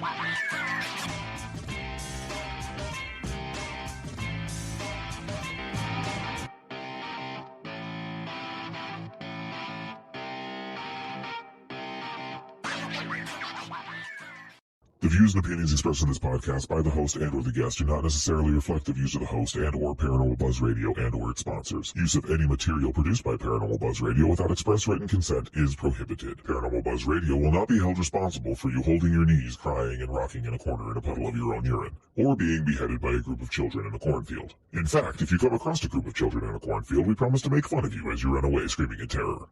The views and opinions expressed in this podcast by the host and or the guest do not necessarily reflect the views of the host and or Paranormal Buzz Radio and or its sponsors. Use of any material produced by Paranormal Buzz Radio without express written consent is prohibited. Paranormal Buzz Radio will not be held responsible for you holding your knees, crying, and rocking in a corner in a puddle of your own urine, or being beheaded by a group of children in a cornfield. In fact, if you come across a group of children in a cornfield, we promise to make fun of you as you run away screaming in terror.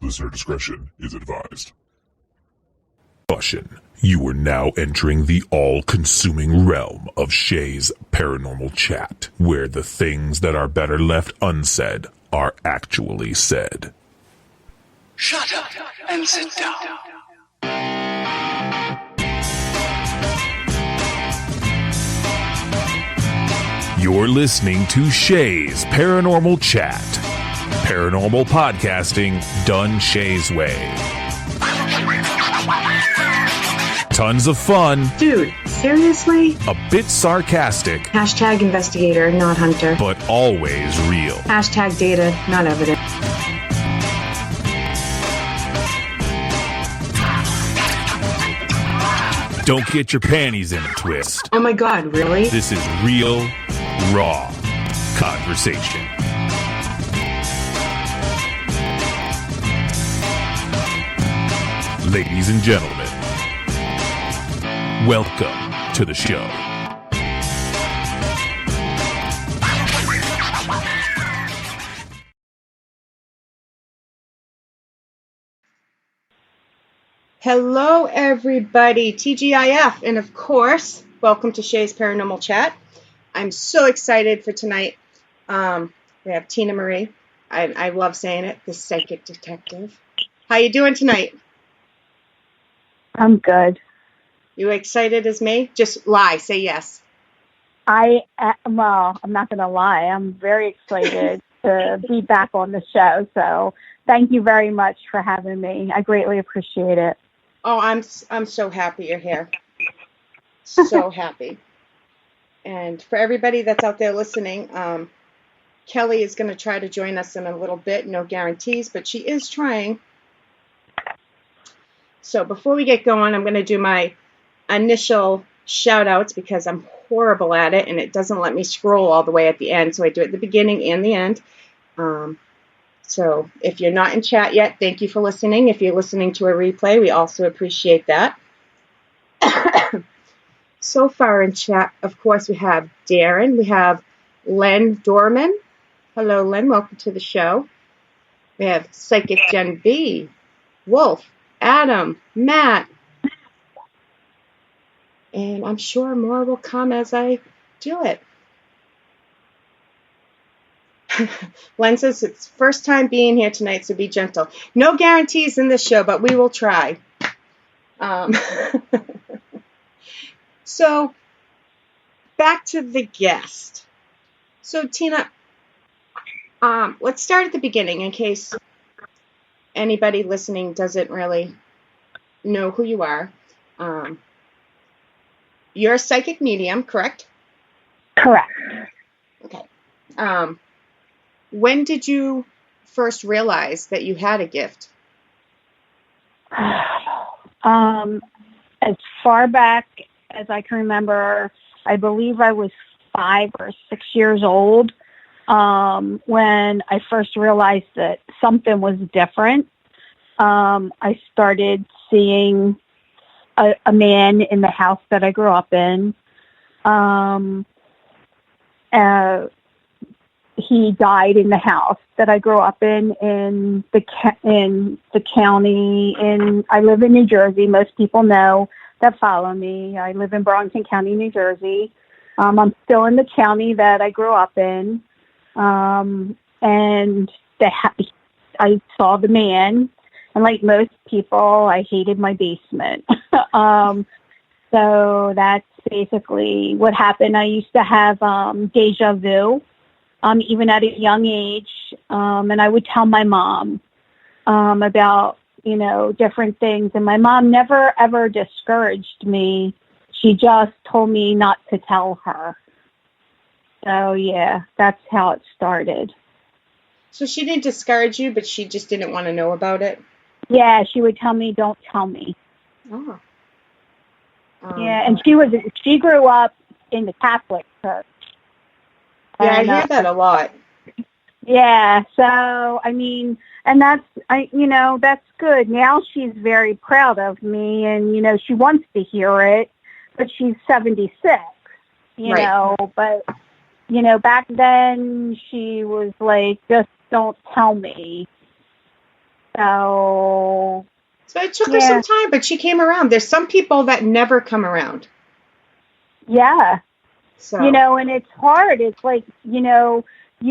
Listener discretion is advised. Caution. You are now entering the all-consuming realm of Shay's Paranormal Chat, where the things that are better left unsaid are actually said. Shut up and sit down. You're listening to Shay's Paranormal Chat. Paranormal podcasting done Shay's way. Tons of fun. Dude, seriously? A bit sarcastic. Hashtag investigator, not hunter. But always real. Hashtag data, not evidence. Don't get your panties in a twist. Oh my god, really? This is real, raw conversation. Ladies and gentlemen, welcome to the show. Hello, everybody. TGIF. And of course, welcome to Shay's Paranormal Chat. I'm so excited for tonight. We have Tina Marie. I love saying it, the psychic detective. How you doing tonight? I'm good. You excited as me? Just lie. Say yes. I'm not going to lie. I'm very excited to be back on the show. So thank you very much for having me. I greatly appreciate it. Oh, I'm so happy you're here. So happy. And for everybody that's out there listening, Kelly is going to try to join us in a little bit. No guarantees, but she is trying. So before we get going, I'm going to do my initial shout outs because I'm horrible at it and it doesn't let me scroll all the way at the end. So I do it at the beginning and the end. So if you're not in chat yet, thank you for listening. If you're listening to a replay, we also appreciate that. So far in chat, of course, we have Darren. We have Len Dorman. Hello, Len. Welcome to the show. We have Psychic Gen B, Wolf, Adam, Matt. And I'm sure more will come as I do it. Len says it's first time being here tonight, so be gentle. No guarantees in this show, but we will try. So, back to the guest. So, Tina, let's start at the beginning in case anybody listening doesn't really know who you are. You're a psychic medium, correct? Correct. Okay. When did you first realize that you had a gift? As far back as I can remember, I believe I was 5 or 6 years old when I first realized that something was different. I started seeing a man in the house that I grew up in. He died in the house that I grew up in the county. I live in New Jersey. Most people know that follow me. I live in Burlington County, New Jersey. I'm still in the county that I grew up in. And I saw the man. And like most people, I hated my basement. So that's basically what happened. I used to have deja vu, even at a young age. And I would tell my mom about different things. And my mom never, ever discouraged me. She just told me not to tell her. So, yeah, that's how it started. So she didn't discourage you, but she just didn't want to know about it? Yeah, she would tell me, don't tell me. Oh. Yeah, and she grew up in the Catholic church. Yeah, And, I hear that a lot. Yeah, so, and that's good. Now she's very proud of me, and, she wants to hear it, but she's 76, Right. but, back then she was like, just don't tell me. So it took her some time, but she came around. There's some people that never come around. Yeah. So. And it's hard. It's like, you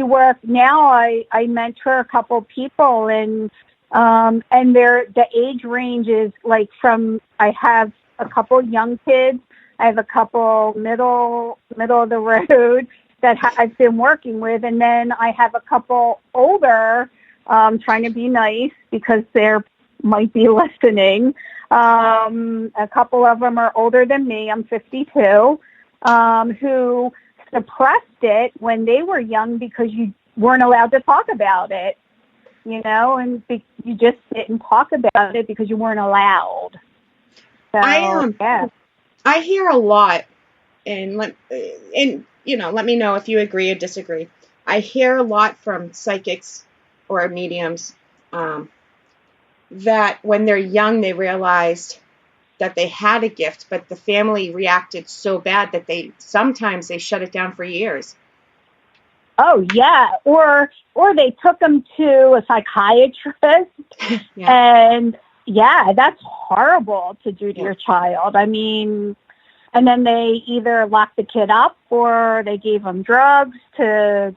work now. I mentor a couple people, and the age range is like I have a couple young kids. I have a couple middle of the road that I've been working with, and then I have a couple older, trying to be nice because they might be listening. A couple of them are older than me. I'm 52, who suppressed it when they were young because you weren't allowed to talk about it, and you just didn't talk about it because you weren't allowed. So, I hear a lot, and let me know if you agree or disagree. I hear a lot from psychics or mediums that when they're young, they realized that they had a gift, but the family reacted so bad that sometimes they shut it down for years. Oh, yeah. Or they took them to a psychiatrist. And, that's horrible to do to your child. And then they either locked the kid up or they gave them drugs to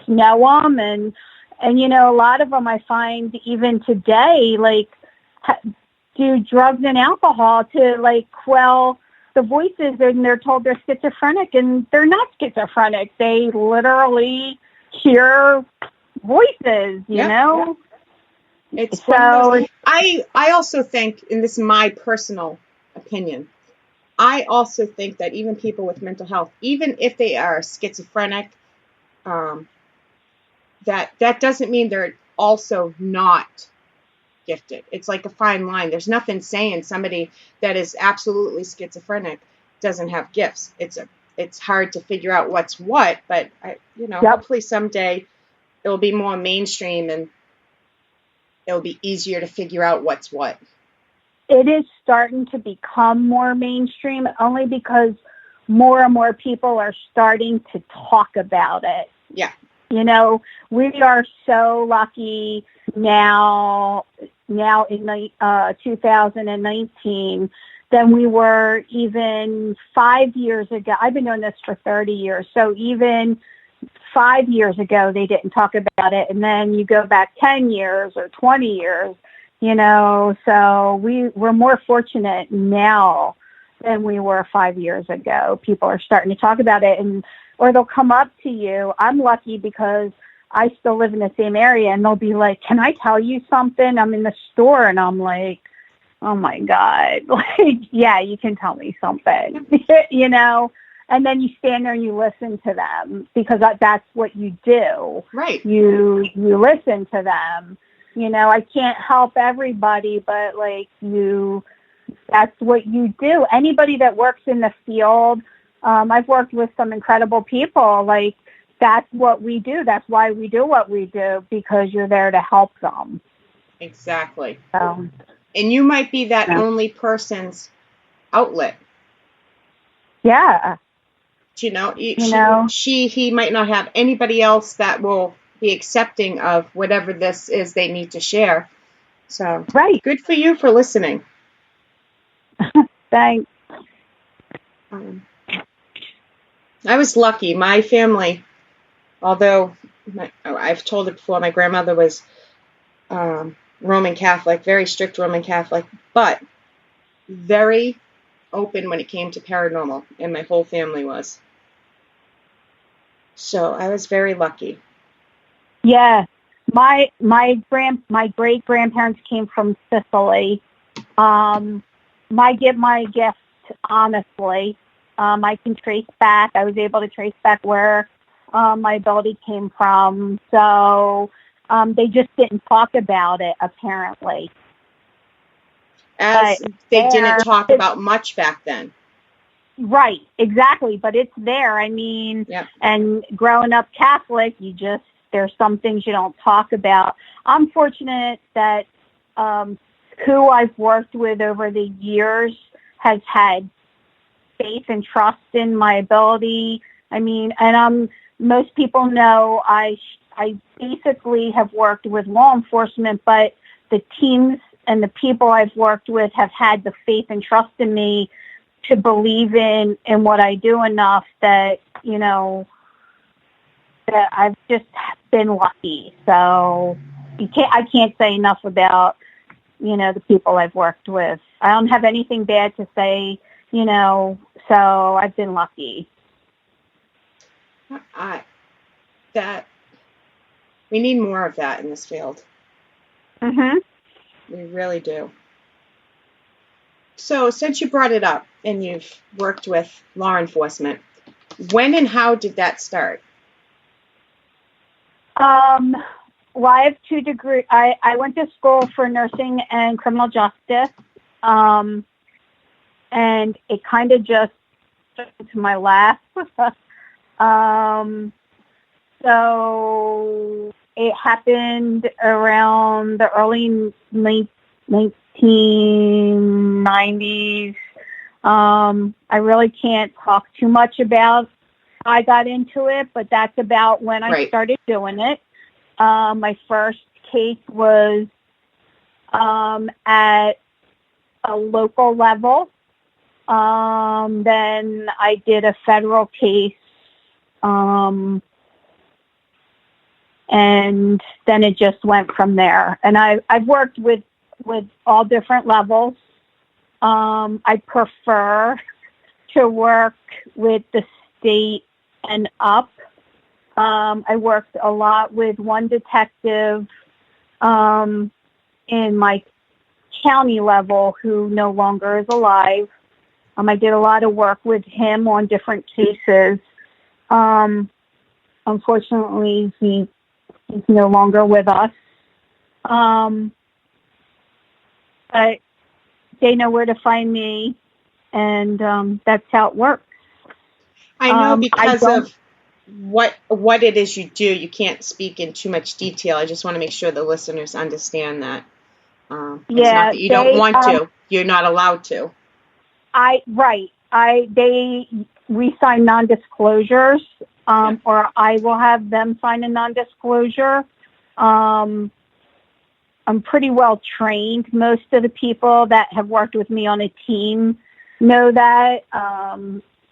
know them. And a lot of them I find even today, like, do drugs and alcohol to, like, quell the voices, and they're told they're schizophrenic, and they're not schizophrenic. They literally hear voices, you know? It's so. I also think, and this is my personal opinion, I also think that even people with mental health, even if they are schizophrenic, that doesn't mean they're also not gifted. It's like a fine line. There's nothing saying somebody that is absolutely schizophrenic doesn't have gifts. It's hard to figure out what's what, but hopefully someday it'll be more mainstream and it'll be easier to figure out what's what. It is starting to become more mainstream only because more and more people are starting to talk about it. Yeah. We are so lucky now in 2019 than we were even 5 years ago. I've been doing this for 30 years. So even 5 years ago, they didn't talk about it. And then you go back 10 years or 20 years, so we're more fortunate now than we were 5 years ago. People are starting to talk about it, or they'll come up to you. I'm lucky because I still live in the same area, and they'll be like, can I tell you something? I'm in the store, and I'm like, oh, my God. Like, yeah, you can tell me something, and then you stand there and you listen to them because that's what you do. Right. You listen to them. I can't help everybody, but, like, that's what you do. Anybody that works in the field, I've worked with some incredible people, like, that's what we do. That's why we do what we do, because you're there to help them. Exactly. So, and you might be that only person's outlet. Yeah. He might not have anybody else that will be accepting of whatever this is they need to share. So, Good for you for listening. Thanks. I was lucky. My family, although I've told it before, my grandmother was Roman Catholic, very strict Roman Catholic, but very open when it came to paranormal, and my whole family was. So I was very lucky. Yeah. My great grandparents came from Sicily. My gift, honestly, I can trace back. I was able to trace back where my ability came from. So they just didn't talk about it, apparently. As they didn't talk about much back then. Right, exactly. But it's there. I mean, yep. And growing up Catholic, there's some things you don't talk about. I'm fortunate that who I've worked with over the years has had faith and trust in my ability. I mean, and most people know I basically have worked with law enforcement, but the teams and the people I've worked with have had the faith and trust in me to believe in what I do enough that, that I've just been lucky. So I can't say enough about, the people I've worked with. I don't have anything bad to say, so I've been lucky. We need more of that in this field. Mm-hmm. We really do. So since you brought it up and you've worked with law enforcement, when and how did that start? Well, I have 2 degrees. I went to school for nursing and criminal justice, and it kind of just fell into my lap. So it happened around the early 1990s. I really can't talk too much about how I got into it, but that's about when I started doing it. My first case was at a local level. Then I did a federal case, and then it just went from there. And I've worked with all different levels. I prefer to work with the state and up. I worked a lot with one detective in my county level who no longer is alive. I did a lot of work with him on different cases. Unfortunately, he's no longer with us. But they know where to find me, and that's how it works. I know because of what it is you do, you can't speak in too much detail. I just want to make sure the listeners understand that. It's not that you don't want to. You're not allowed to. We sign non-disclosures, or I will have them sign a non-disclosure. I'm pretty well trained. Most of the people that have worked with me on a team know that.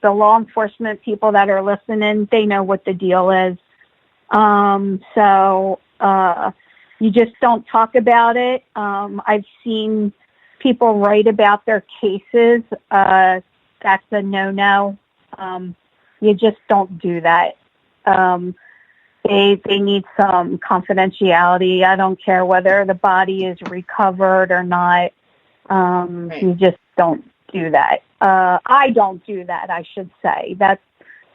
The law enforcement people that are listening, they know what the deal is. So you just don't talk about it. I've seen people write about their cases. That's a no-no. You just don't do that. They need some confidentiality. I don't care whether the body is recovered or not. You just don't do that. I don't do that, I should say. That's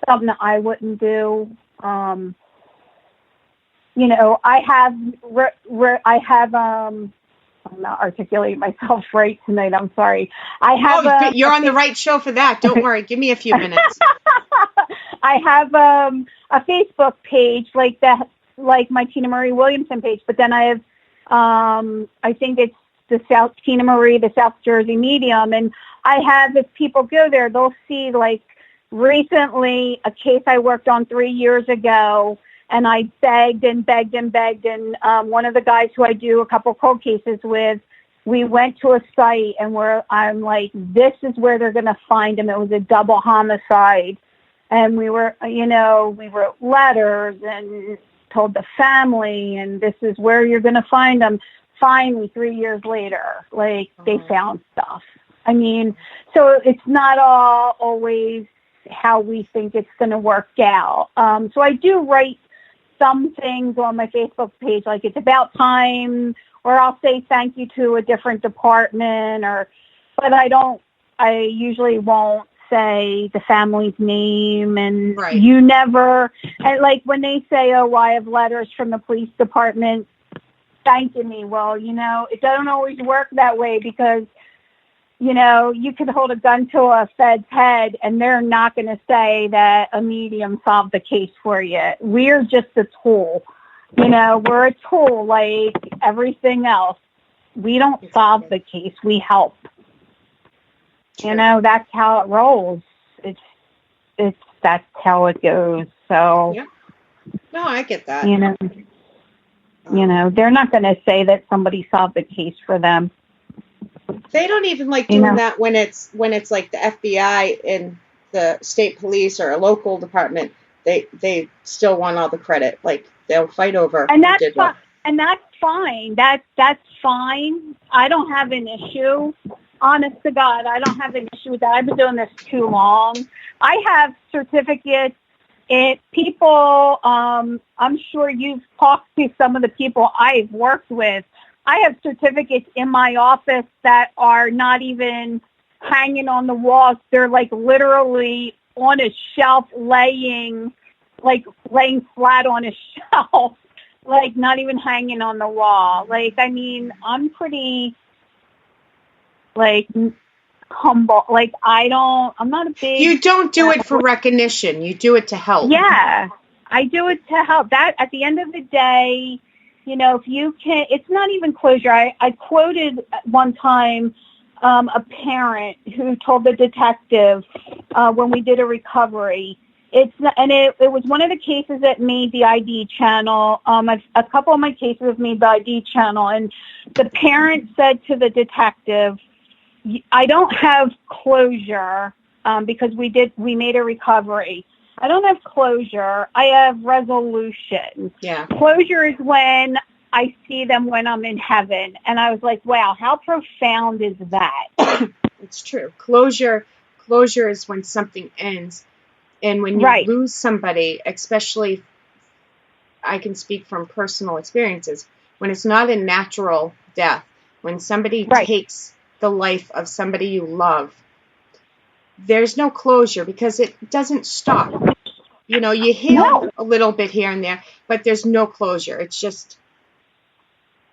something that I wouldn't do. I'm not articulating myself right tonight. I'm sorry. You're on the right show for that. Don't worry. Give me a few minutes. I have a Facebook page like that, like my Tina Marie Williamson page, but then I have, I think it's the South Tina Marie, the South Jersey Medium. And I have, if people go there, they'll see like recently a case I worked on 3 years ago, and I begged and begged and begged. And one of the guys who I do a couple cold cases with, we went to a site and I'm like, this is where they're going to find him. It was a double homicide. And we wrote letters and told the family, and this is where you're going to find them. Finally, 3 years later, they found stuff. I mean, so it's not always how we think it's going to work out. So I do write some things on my Facebook page, like it's about time, or I'll say thank you to a different department, but I usually won't say the family's name, and Right. you never, and like when they say, oh, I have letters from the police department thanking me. Well, it doesn't always work that way because, you could hold a gun to a Fed's head and they're not going to say that a medium solved the case for you. We're just a tool. We're a tool like everything else. We don't solve the case. We help. That's how it rolls. That's how it goes. So, yeah. No, I get that. They're not going to say that somebody solved the case for them. They don't even like doing that when it's like the FBI and the state police or a local department. They still want all the credit. Like they'll fight over. And that's fine. And that's fine. That's fine. I don't have an issue. Honest to God, I don't have an issue with that. I've been doing this too long. I have certificates. People, I'm sure you've talked to some of the people I've worked with. I have certificates in my office that are not even hanging on the walls. They're like literally on a shelf laying flat on a shelf, like not even hanging on the wall. I'm pretty humble. I'm not a big... You don't do it for recognition. You do it to help. Yeah, I do it to help. That at the end of the day, if you can, it's not even closure. I quoted one time a parent who told the detective when we did a recovery. It was one of the cases that made the ID channel. A couple of my cases have made the ID channel, and the parent said to the detective, I don't have closure because we made a recovery. I don't have closure. I have resolution. Yeah. Closure is when I see them when I'm in heaven. And I was like, wow, how profound is that? It's true. Closure is when something ends. And when you lose somebody, especially, I can speak from personal experiences, when it's not a natural death, when somebody takes the life of somebody you love, there's no closure because it doesn't stop. You heal a little bit here and there, but there's no closure. It's just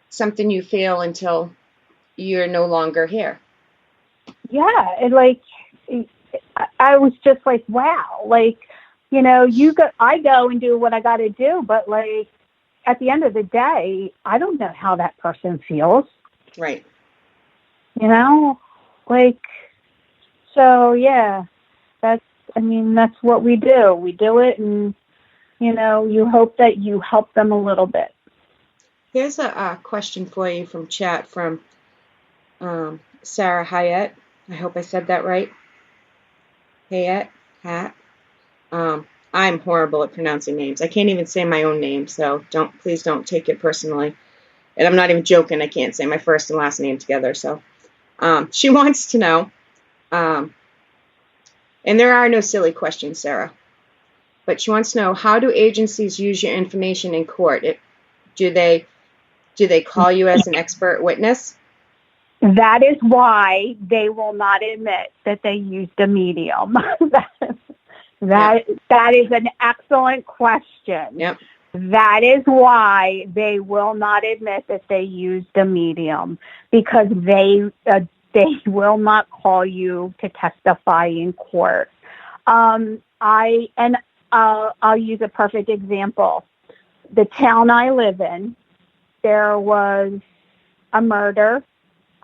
something you feel until you're no longer here. Yeah, I was just like, wow, I go and do what I got to do, but at the end of the day, I don't know how that person feels. Right. So yeah, that's what we do. We do it, and, you hope that you help them a little bit. Here's a question for you from chat from Sarah Hyatt. I hope I said that right. Hyatt. I'm horrible at pronouncing names. I can't even say my own name, so please don't take it personally. And I'm not even joking. I can't say my first and last name together. So she wants to know, and there are no silly questions, Sarah, but she wants to know, how do agencies use your information in court? Do they call you as an expert witness? That is why they will not admit that they used a medium. That is an excellent question. Yep. That is why they will not admit that they used a medium, because they will not call you to testify in court. I'll use a perfect example. The town I live in, there was a murder.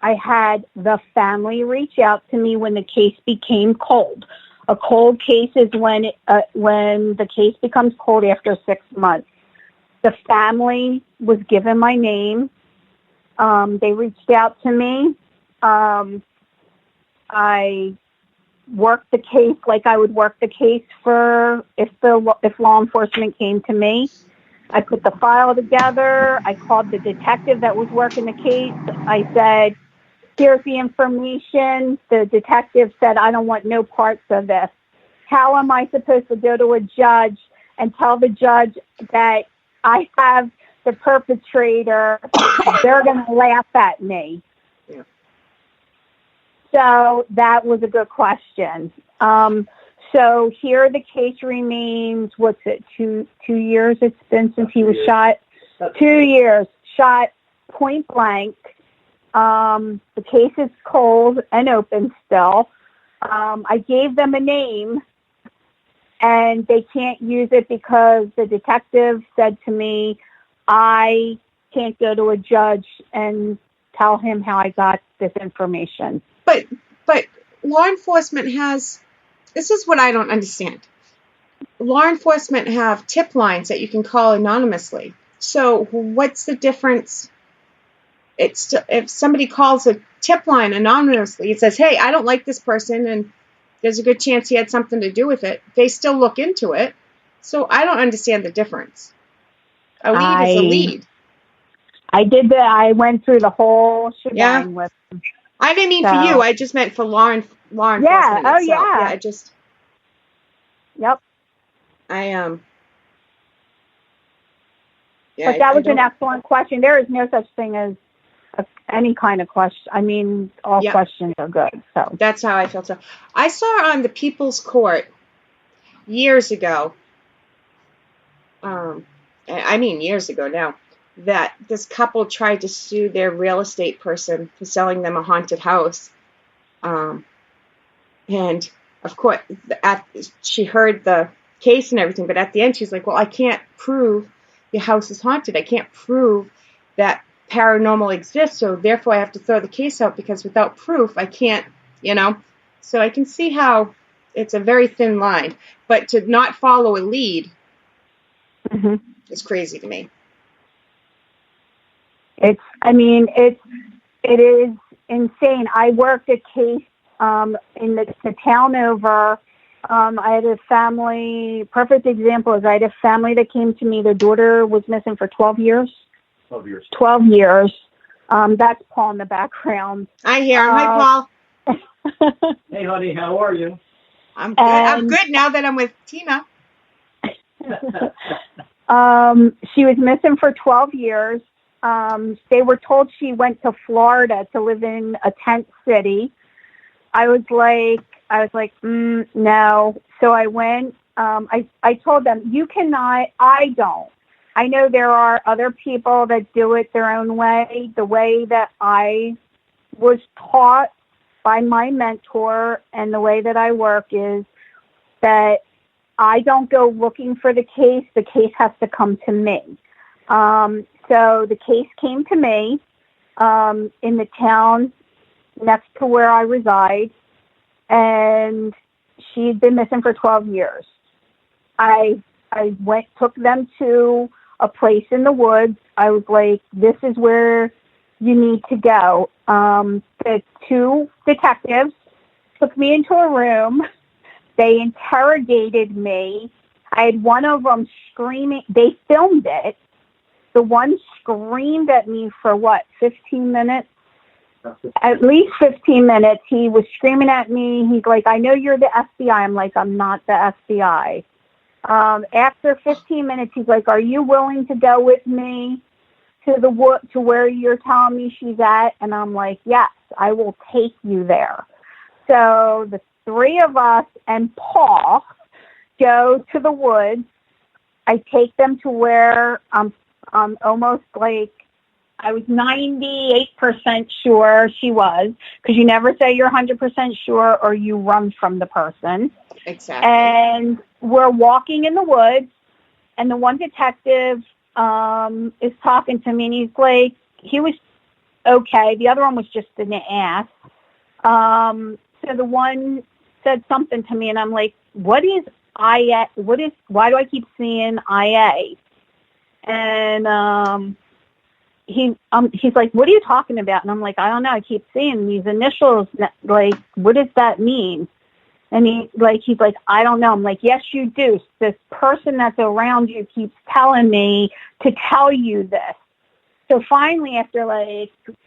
I had the family reach out to me when the case became cold. A cold case is when the case becomes cold after 6 months. The family was given my name. They reached out to me. I worked the case like I would work the case for if law enforcement came to me. I put the file together. I called the detective that was working the case. I said, here's the information. The detective said, I don't want no parts of this. How am I supposed to go to a judge and tell the judge that I have the perpetrator, they're going to laugh at me. Yeah. So that was a good question. So here the case remains, what's it, 2 years it's been since he was shot? 2 years, shot point blank. The case is cold and open still. I gave them a name, and they can't use it because the detective said to me, I can't go to a judge and tell him how I got this information. But law enforcement has, this is what I don't understand. Law enforcement have tip lines that you can call anonymously. So what's the difference? It's if somebody calls a tip line anonymously, it says, hey, I don't like this person, and there's a good chance he had something to do with it. They still look into it. So I don't understand the difference. A lead is a lead. I did that. I went through the whole shebang with them. I didn't mean for you. I just meant for law enforcement. Yeah. Oh, itself. yeah. Yep. Yeah, but that was an excellent question. There is no such thing as any kind of question. I mean, all questions are good. So that's how I felt. So I saw on the People's Court years ago. I mean years ago now, that this couple tried to sue their real estate person for selling them a haunted house. And of course, she heard the case and everything, but at the end she's like, well, I can't prove your house is haunted. I can't prove that paranormal exists, so therefore I have to throw the case out because without proof I can't, So I can see how it's a very thin line, but to not follow a lead is crazy to me. It is insane. I worked a case in the town over. I had a family, perfect example is I had a family that came to me. Their daughter was missing for 12 years. 12 years. That's Paul in the background. I hear him. Hi, Paul. Hey, honey, how are you? I'm good. I'm good now that I'm with Tina. She was missing for 12 years. They were told she went to Florida to live in a tent city. I was like, no. So I went, I told them, you cannot, I don't. I know there are other people that do it their own way. The way that I was taught by my mentor and the way that I work is that I don't go looking for the case. The case has to come to me. So the case came to me in the town next to where I reside, and she'd been missing for 12 years. I took them to a place in the woods. I was like, this is where you need to go. The 2 detectives took me into a room. They interrogated me. I had one of them screaming. They filmed it. The one screamed at me for 15 minutes? At least 15 minutes. He was screaming at me. He's like, I know you're the FBI. I'm like, I'm not the FBI. After 15 minutes, he's like, are you willing to go with me to where you're telling me she's at? And I'm like, yes, I will take you there. So the 3 of us and Paul go to the woods. I take them to where I'm almost like, I was 98% sure she was, because you never say you're 100% sure or you run from the person. Exactly. And we're walking in the woods, and the one detective is talking to me, and he's like, he was okay. The other one was just an ass. So the one said something to me, and I'm like, what is IA? Why do I keep seeing IA? And he's like, what are you talking about? And I'm like, I don't know. I keep seeing these initials. Like, what does that mean? And he's like, I don't know. I'm like, yes, you do. This person that's around you keeps telling me to tell you this. So finally, after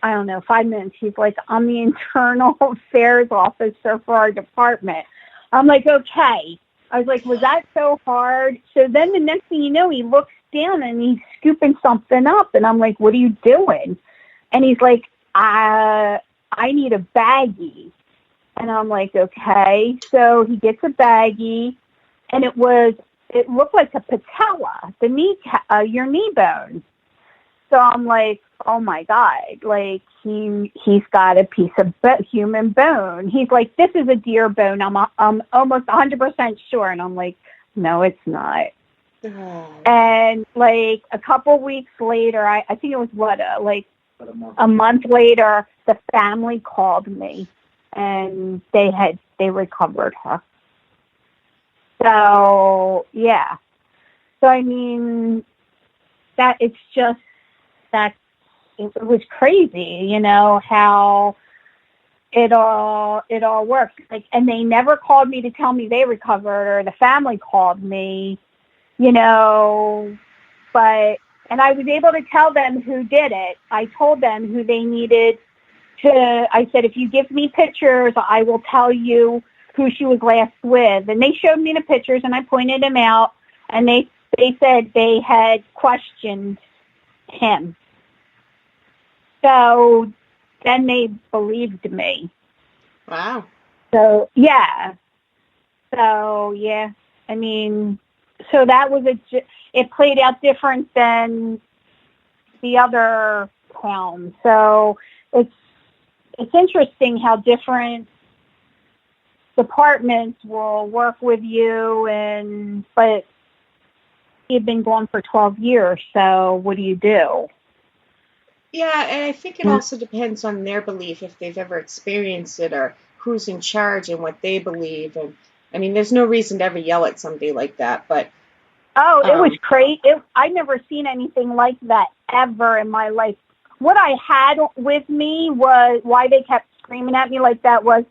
5 minutes, he's like, I'm the internal affairs officer for our department. I'm like, okay. I was like, was that so hard? So then the next thing you know, he looks down and he's scooping something up. And I'm like, what are you doing? And he's like, I need a baggie. And I'm like, okay. So he gets a baggie, and it looked like a patella, your knee bone. So I'm like, oh my God, like he's got a piece of human bone. He's like, this is a deer bone. I'm almost 100% sure. And I'm like, no, it's not. And like a couple weeks later, I think it was a month later, the family called me, and they recovered her. So yeah. So I mean, that it's just that it was crazy, you know, how it all works. Like, and they never called me to tell me they recovered, or the family called me, you know, and I was able to tell them who did it. I told them who they needed to. I said, if you give me pictures, I will tell you who she was last with. And they showed me the pictures, and I pointed them out, and they said they had questioned him. So then they believed me. Wow. So, yeah. I mean, so that was it played out different than the other towns. So it's interesting how different departments will work with you, but you've been gone for 12 years, so what do you do? Yeah, and I think it also depends on their belief, if they've ever experienced it, or who's in charge and what they believe. And I mean, there's no reason to ever yell at somebody like that, but it was crazy. I've never seen anything like that ever in my life. What I had with me was, why they kept screaming at me like that, was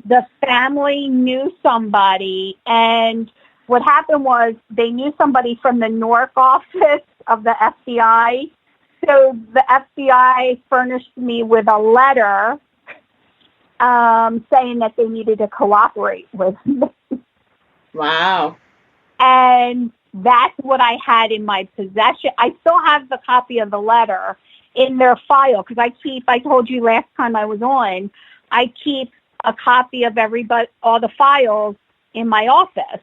the family knew somebody, and what happened was they knew somebody from the Newark office of the FBI. So the FBI furnished me with a letter saying that they needed to cooperate with me. Wow. And that's what I had in my possession. I still have the copy of the letter in their file, because I told you last time I was on, I keep a copy of all the files in my office.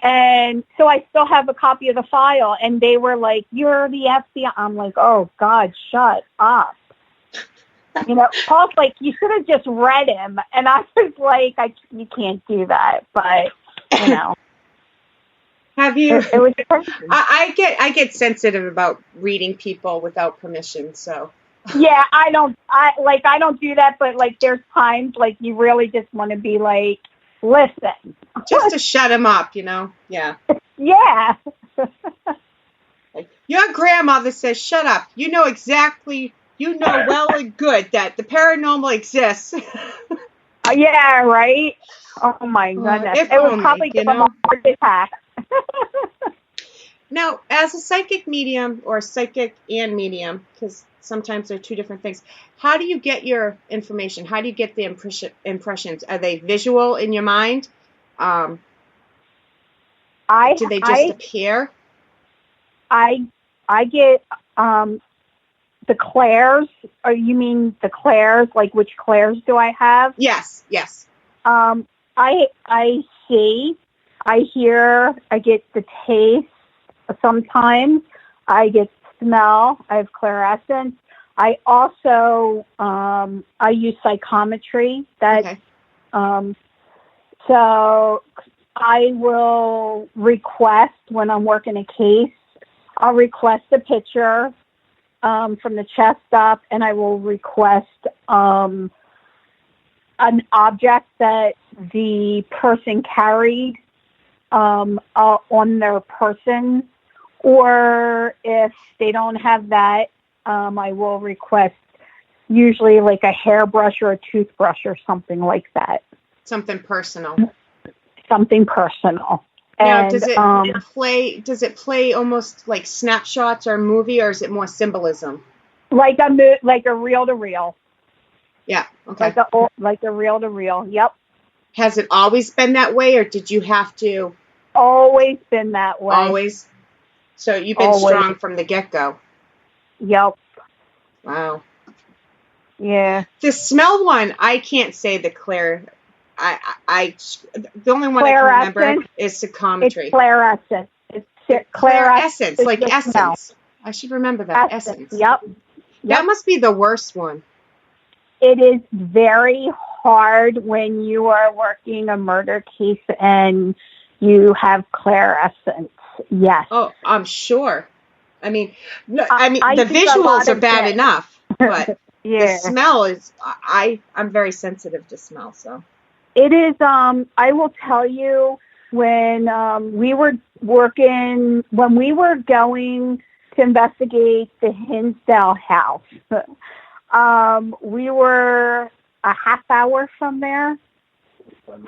And so I still have a copy of the file, and they were like, you're the FBI. I'm like, oh, God, shut up. You know, Paul's like, you should have just read him. And I was like, you can't do that. But, you know. Have you? It was crazy. I get sensitive about reading people without permission, so. Yeah, I don't do that, but, like, there's times, like, you really just want to be like, listen. Just to shut him up, you know? Yeah. Yeah. Like, your grandmother says, shut up. You know well and good that the paranormal exists. Yeah, right? Oh, my goodness. It would probably give them a heart attack. Now, as a psychic medium, or psychic and medium, because sometimes they're two different things, how do you get your information? How do you get the impressions? Are they visual in your mind? Do they just appear? I get the clairs. Or you mean the clairs? Like, which clairs do I have? Yes. I see, I hear, I get the taste. Sometimes I get smell. I have clairescence. I also I use psychometry. So I will request, when I'm working a case, I'll request a picture from the chest up, and I will request an object that the person carried on their person. Or if they don't have that, I will request usually like a hairbrush or a toothbrush or something like that. Something personal. Now, and, does it play almost like snapshots or a movie, or is it more symbolism? Like a reel to reel. Yeah. Okay. Like a reel to reel. Yep. Has it always been that way, or did you have to? Always been that way. Always. So you've been Always. strong from the get-go. Yep. Wow. Yeah. The smell one, I can't say the Claire. The only one I Claire can remember essence. is psychometry. It's Claire essence. It's Claire essence, is like the essence. smell. I should remember that. Essence. Yep. That must be the worst one. It is very hard when you are working a murder case and you have Claire essence. Yes. Oh, I'm sure. I mean, the use a visuals lot are of bad it. enough, but Yeah. the smell is. I'm very sensitive to smell, so. It is. I will tell you, when we were going to investigate the Hinsdale house, we were a half hour from there,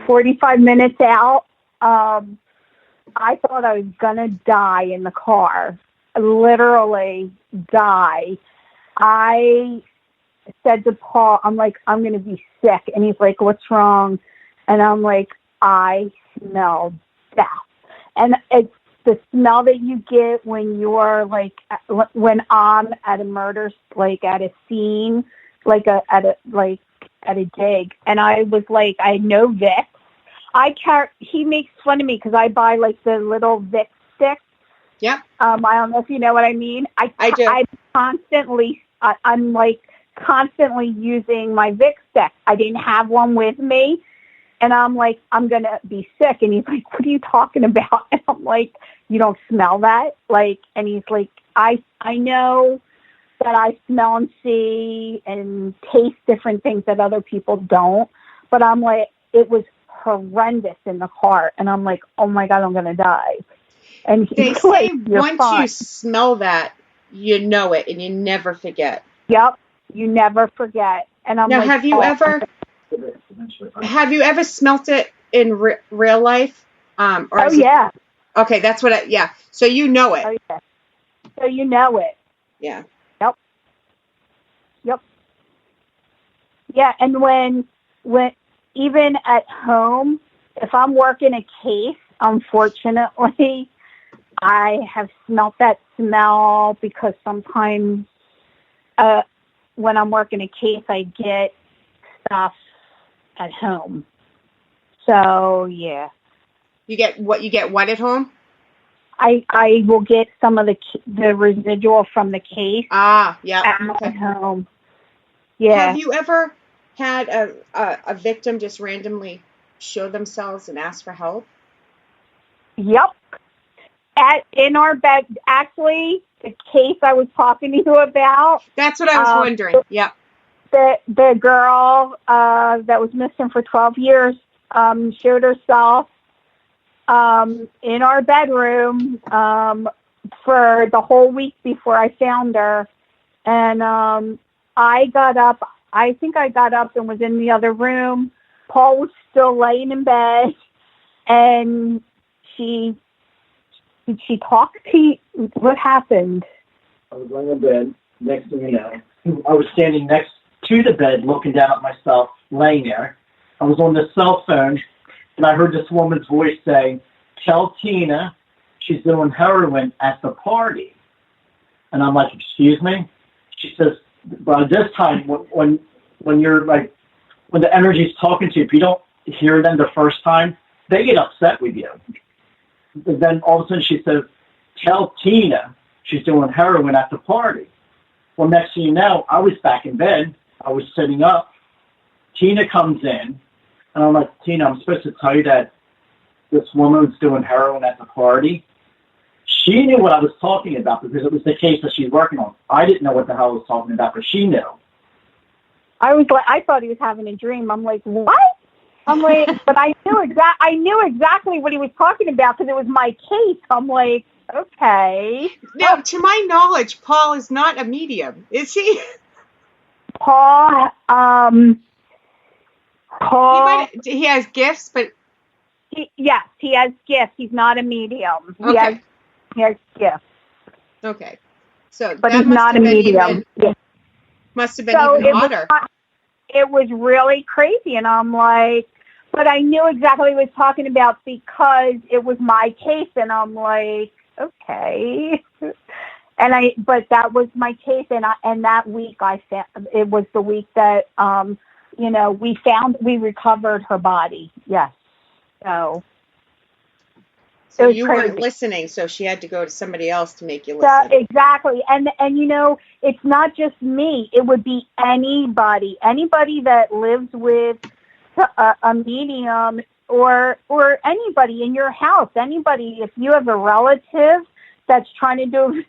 45 minutes out. I thought I was gonna die in the car, literally die. I said to Paul, I'm like, I'm going to be sick. And he's like, what's wrong? And I'm like, I smell death. And it's the smell that you get when you're like, when I'm at a murder, like at a scene, at a dig. And I was like, I had no Vicks. He makes fun of me because I buy like the little Vicks sticks. Yep. I don't know if you know what I mean. I do. I'm like constantly using my Vicks stick. I didn't have one with me. And I'm like, I'm going to be sick. And he's like, what are you talking about? And I'm like, you don't smell that? Like, and he's like, I know that I smell and see and taste different things that other people don't. But I'm like, it was horrendous in the car. And I'm like, oh my God, I'm going to die. And they he's say like, once fine. you smell that, you know it and you never forget. Yep. You never forget. And I'm now, like, have you ever smelt it in real life? Yeah. Okay, that's what yeah. So you know it. Oh, yeah. So you know it. Yeah. Yep. Yeah, and when even at home, if I'm working a case, unfortunately, I have smelt that smell because sometimes when I'm working a case, I get stuff at home. So, yeah. You get what at home? I will get some of the residual from the case. Ah, yeah. At home. Yeah. Have you ever had a victim just randomly show themselves and ask for help? Yep. In our bed, actually, the case I was talking to you about. That's what I was wondering. Yep. The girl that was missing for 12 years showed herself in our bedroom for the whole week before I found her. And I got up. I think I got up and was in the other room. Paul was still laying in bed. And she talked to you. What happened? I was laying in bed. Next thing you know, I was standing next to the bed looking down at myself, laying there. I was on the cell phone, and I heard this woman's voice say, tell Tina she's doing heroin at the party. And I'm like, excuse me? She says, but this time, when you're like, when the energy's talking to you, if you don't hear them the first time, they get upset with you. But then all of a sudden she says, tell Tina she's doing heroin at the party. Well, next thing you know, I was back in bed. I was sitting up. Tina comes in, and I'm like, Tina, I'm supposed to tell you that this woman's doing heroin at the party. She knew what I was talking about because it was the case that she's working on. I didn't know what the hell I was talking about, but she knew. I thought he was having a dream. I'm like, what? I'm like, but I knew exactly what he was talking about because it was my case. I'm like, okay. Now, to my knowledge, Paul is not a medium, is he? Paul, he has gifts, but yes, he has gifts. He's not a medium. Okay. He has gifts. Okay. So, but he's not a medium. Must have been even hotter. It was really crazy, and I'm like, but I knew exactly what he was talking about because it was my case, and I'm like, okay. But that was my case, and that week it was the week that, we recovered her body. Yes. So you crazy. weren't listening, so she had to go to somebody else to make you listen. Exactly. And it's not just me. It would be anybody that lives with a medium or anybody in your house, anybody, if you have a relative that's trying to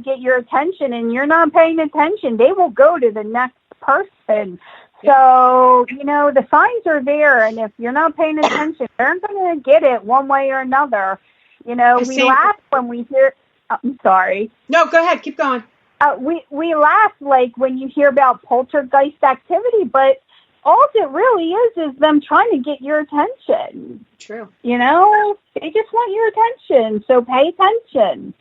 get your attention and you're not paying attention, they will go to the next person. So, the signs are there, and if you're not paying attention, they're going to get it one way or another. We laugh when we hear, I'm sorry. No, go ahead. Keep going. We laugh like when you hear about poltergeist activity, but all it really is them trying to get your attention. True. They just want your attention, so pay attention.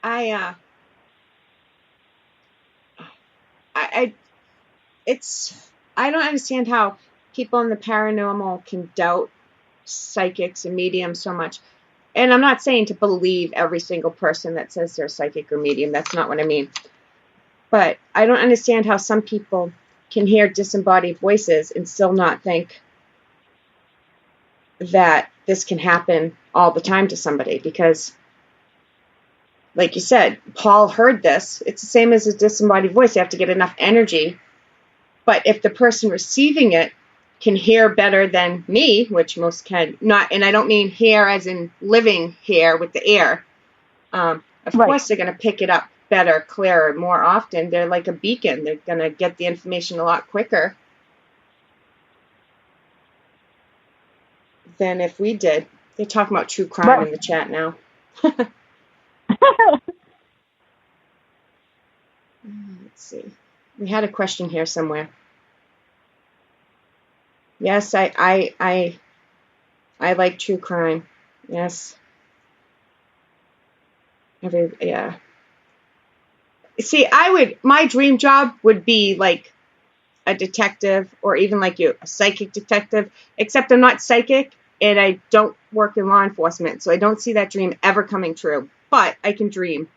I don't understand how people in the paranormal can doubt psychics and mediums so much. And I'm not saying to believe every single person that says they're psychic or medium. That's not what I mean. But I don't understand how some people can hear disembodied voices and still not think that this can happen all the time to somebody. Because, like you said, Paul heard this. It's the same as a disembodied voice. You have to get enough energy. But if the person receiving it can hear better than me, which most can not, and I don't mean hear as in living here with the air. Of course, they're going to pick it up better, clearer, more often. They're like a beacon. They're going to get the information a lot quicker than if we did. They're talking about true crime in the chat now. Let's see. We had a question here somewhere. Yes, I like true crime. Yes. Yeah. See, my dream job would be like a detective, or even like you, a psychic detective, except I'm not psychic and I don't work in law enforcement. So I don't see that dream ever coming true, but I can dream.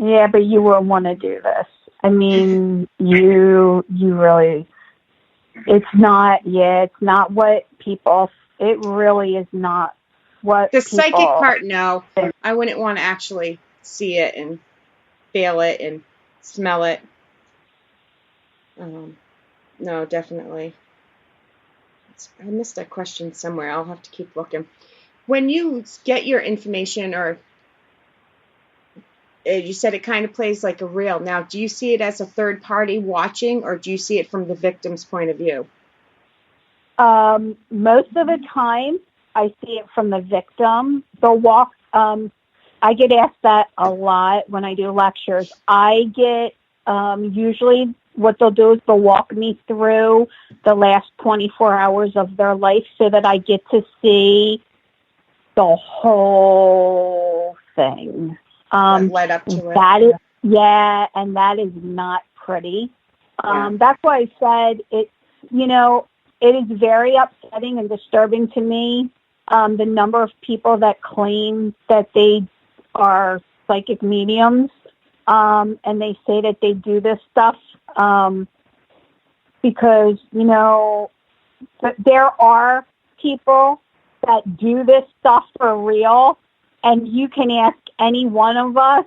Yeah, but you wouldn't want to do this. I mean, you really, it's not what people, it really is not what the people, psychic part, no. I wouldn't want to actually see it and feel it and smell it. No, definitely. I missed that question somewhere. I'll have to keep looking. When you get your information, or you said it kind of plays like a reel. Now, do you see it as a third party watching, or do you see it from the victim's point of view? Most of the time, I see it from the victim. I get asked that a lot when I do lectures. I get, usually what they'll do is they'll walk me through the last 24 hours of their life so that I get to see the whole thing. Led up to it. And that is not pretty. That's why I said it is very upsetting and disturbing to me, the number of people that claim that they are psychic mediums, and they say that they do this stuff, because, there are people that do this stuff for real, and you can ask any one of us,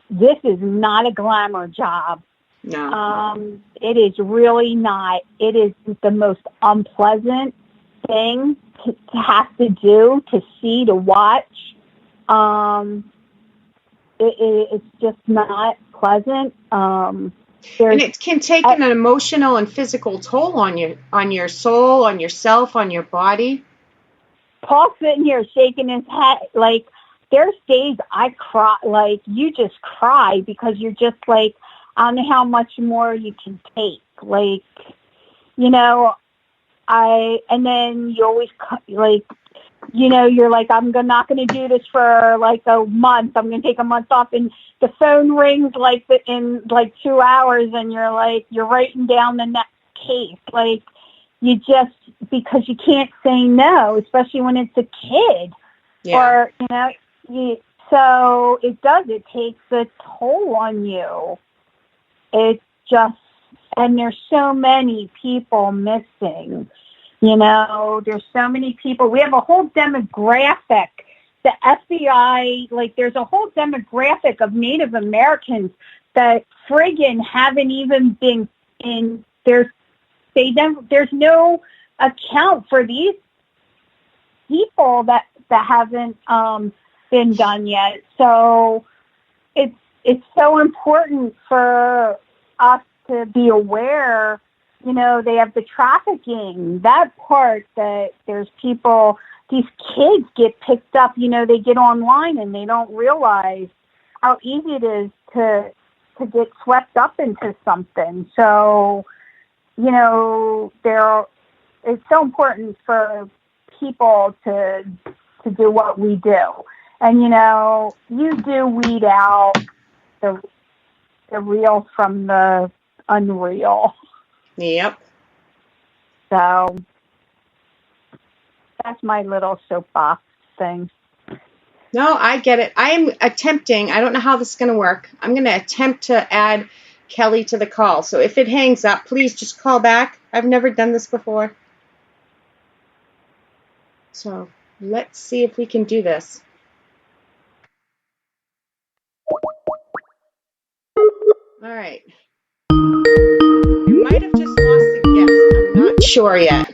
this is not a glamour job. No. It is really not. It is the most unpleasant thing to have to do, to see, to watch. It's just not pleasant. And it can take an emotional and physical toll on your soul, on yourself, on your body. Paul's sitting here shaking his head. Like, there's days I cry, like, you just cry because you're just like, I don't know how much more you can take. Like, and then you always, like, you're like, not going to do this for like a month. I'm going to take a month off, and the phone rings in 2 hours, and you're like, you're writing down the next case. Like, because you can't say no, especially when it's a kid. Yeah. Or, so it takes a toll on you. It's just, and there's so many people missing. There's so many people. We have a whole demographic. The FBI, there's a whole demographic of Native Americans that friggin' haven't even been in. There's no account for these people that haven't been done yet. So it's so important for us to be aware. They have the trafficking, that part, that there's people, these kids get picked up, they get online and they don't realize how easy it is to get swept up into something. So, it's so important for people to do what we do. And, you do weed out the real from the unreal. Yep. So that's my little soapbox thing. No, I get it. I am attempting. I don't know how this is going to work. I'm going to attempt to add Kelly to the call. So if it hangs up, please just call back. I've never done this before. So let's see if we can do this. All right. We might have just lost the guest. I'm not sure yet.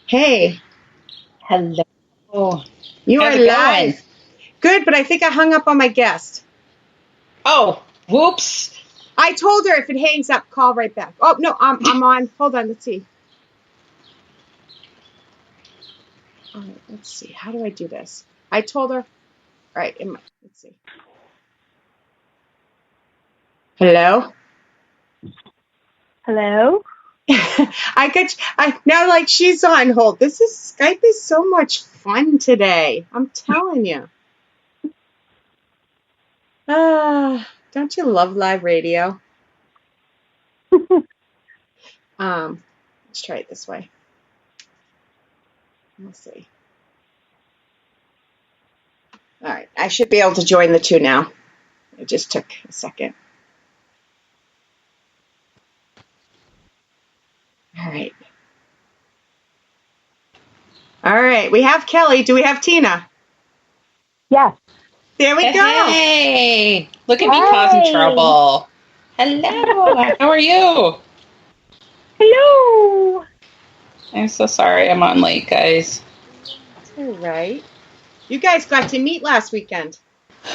Hey. Hello. You How's are it live. going? Good, but I think I hung up on my guest. Oh, whoops. I told her if it hangs up, call right back. Oh, no, I'm on. Hold on, let's see. All right, let's see. How do I do this? I told her. All right, let's see. Hello? Hello? Now she's on hold. Skype is so much fun today. I'm telling you. Don't you love live radio? Let's try it this way. We'll see. All right, I should be able to join the two now. It just took a second. All right, we have Kelly. Do we have Tina? Yes. There we go. Hey, look at me causing trouble. Hello. How are you? Hello. I'm so sorry I'm on late, guys. That's all right. You guys got to meet last weekend.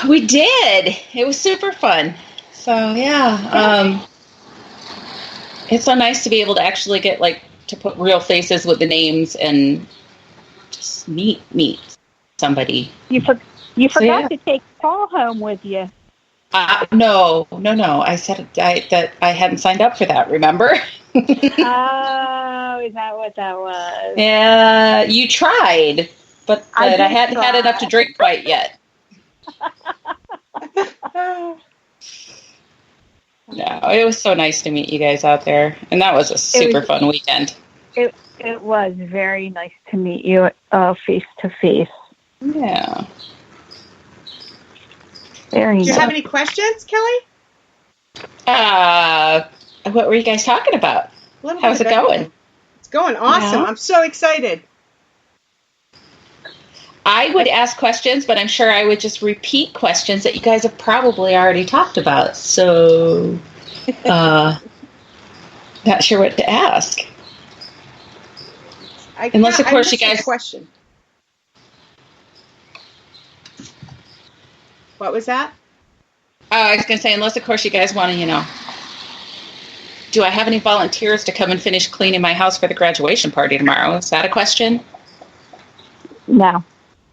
We did. It was super fun. So, yeah. It's so nice to be able to actually get, to put real faces with the names and just meet somebody. You forgot to take Paul home with you. No. I said that I hadn't signed up for that, remember? Oh, is that what that was? Yeah, you tried, but I hadn't had enough to drink quite yet. No, it was so nice to meet you guys out there, and that was a super fun weekend. It was very nice to meet you face to face. Yeah. Do you have any questions, Kelly? What were you guys talking about? How's it going? It's going awesome. Yeah. I'm so excited. I would ask questions, but I'm sure I would just repeat questions that you guys have probably already talked about. So, not sure what to ask. Unless, of course, you guys... Question. What was that? Oh, I was going to say, unless, of course, you guys want to, do I have any volunteers to come and finish cleaning my house for the graduation party tomorrow? Is that a question? No.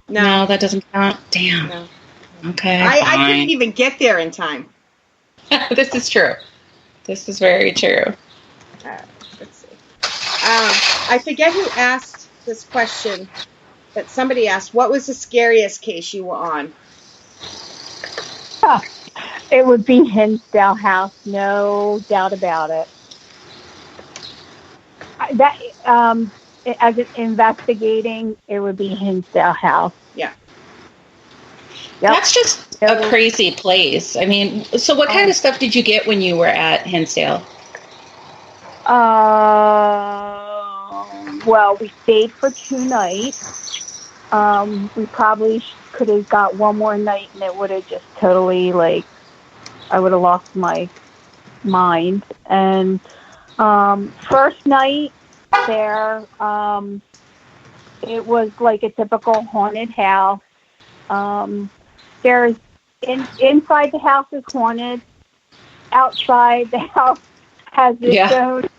No, that doesn't count? Damn. No. Okay, I couldn't even get there in time. This is true. This is very true. Let's I forget who asked this question, but somebody asked, what was the scariest case you were on? It would be Hinsdale House, no doubt about it. That as an investigating, it would be Hinsdale House. Yeah. Yep. That's just a crazy place. I mean, so what kind of stuff did you get when you were at Hinsdale? Well, we stayed for 2 nights. We probably could have got one more night, and it would have just totally, like, I would have lost my mind. And first night there, it was like a typical haunted house. There's inside the house is haunted. Outside the house has its own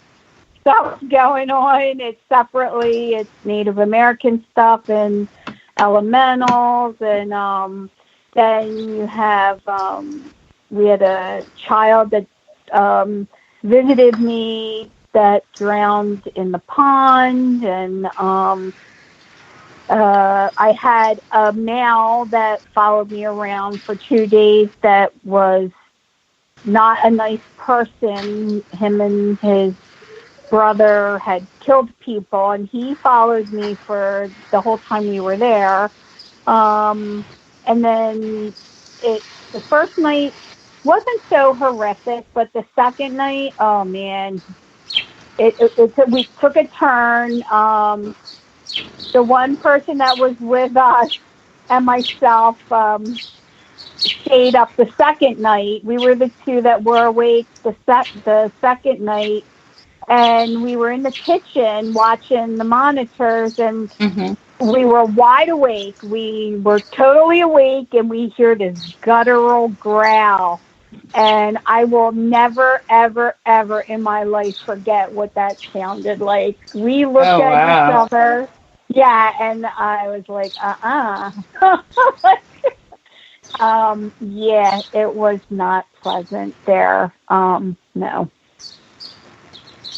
stuff going on. It's separately. It's Native American stuff and elementals, and then you have. We had a child that visited me that drowned in the pond, and I had a male that followed me around for 2 days that was not a nice person. Him and his brother had killed people, and he followed me for the whole time we were there. And then the first night wasn't so horrific, but the second night, oh man, we took a turn. The one person that was with us and myself stayed up the second night. We were the two that were awake the second night, and we were in the kitchen watching the monitors, and we were wide awake. We were totally awake, and we hear this guttural growl. And I will never, ever, ever in my life forget what that sounded like. We looked at each other. Yeah, and I was like, yeah, it was not pleasant there. No.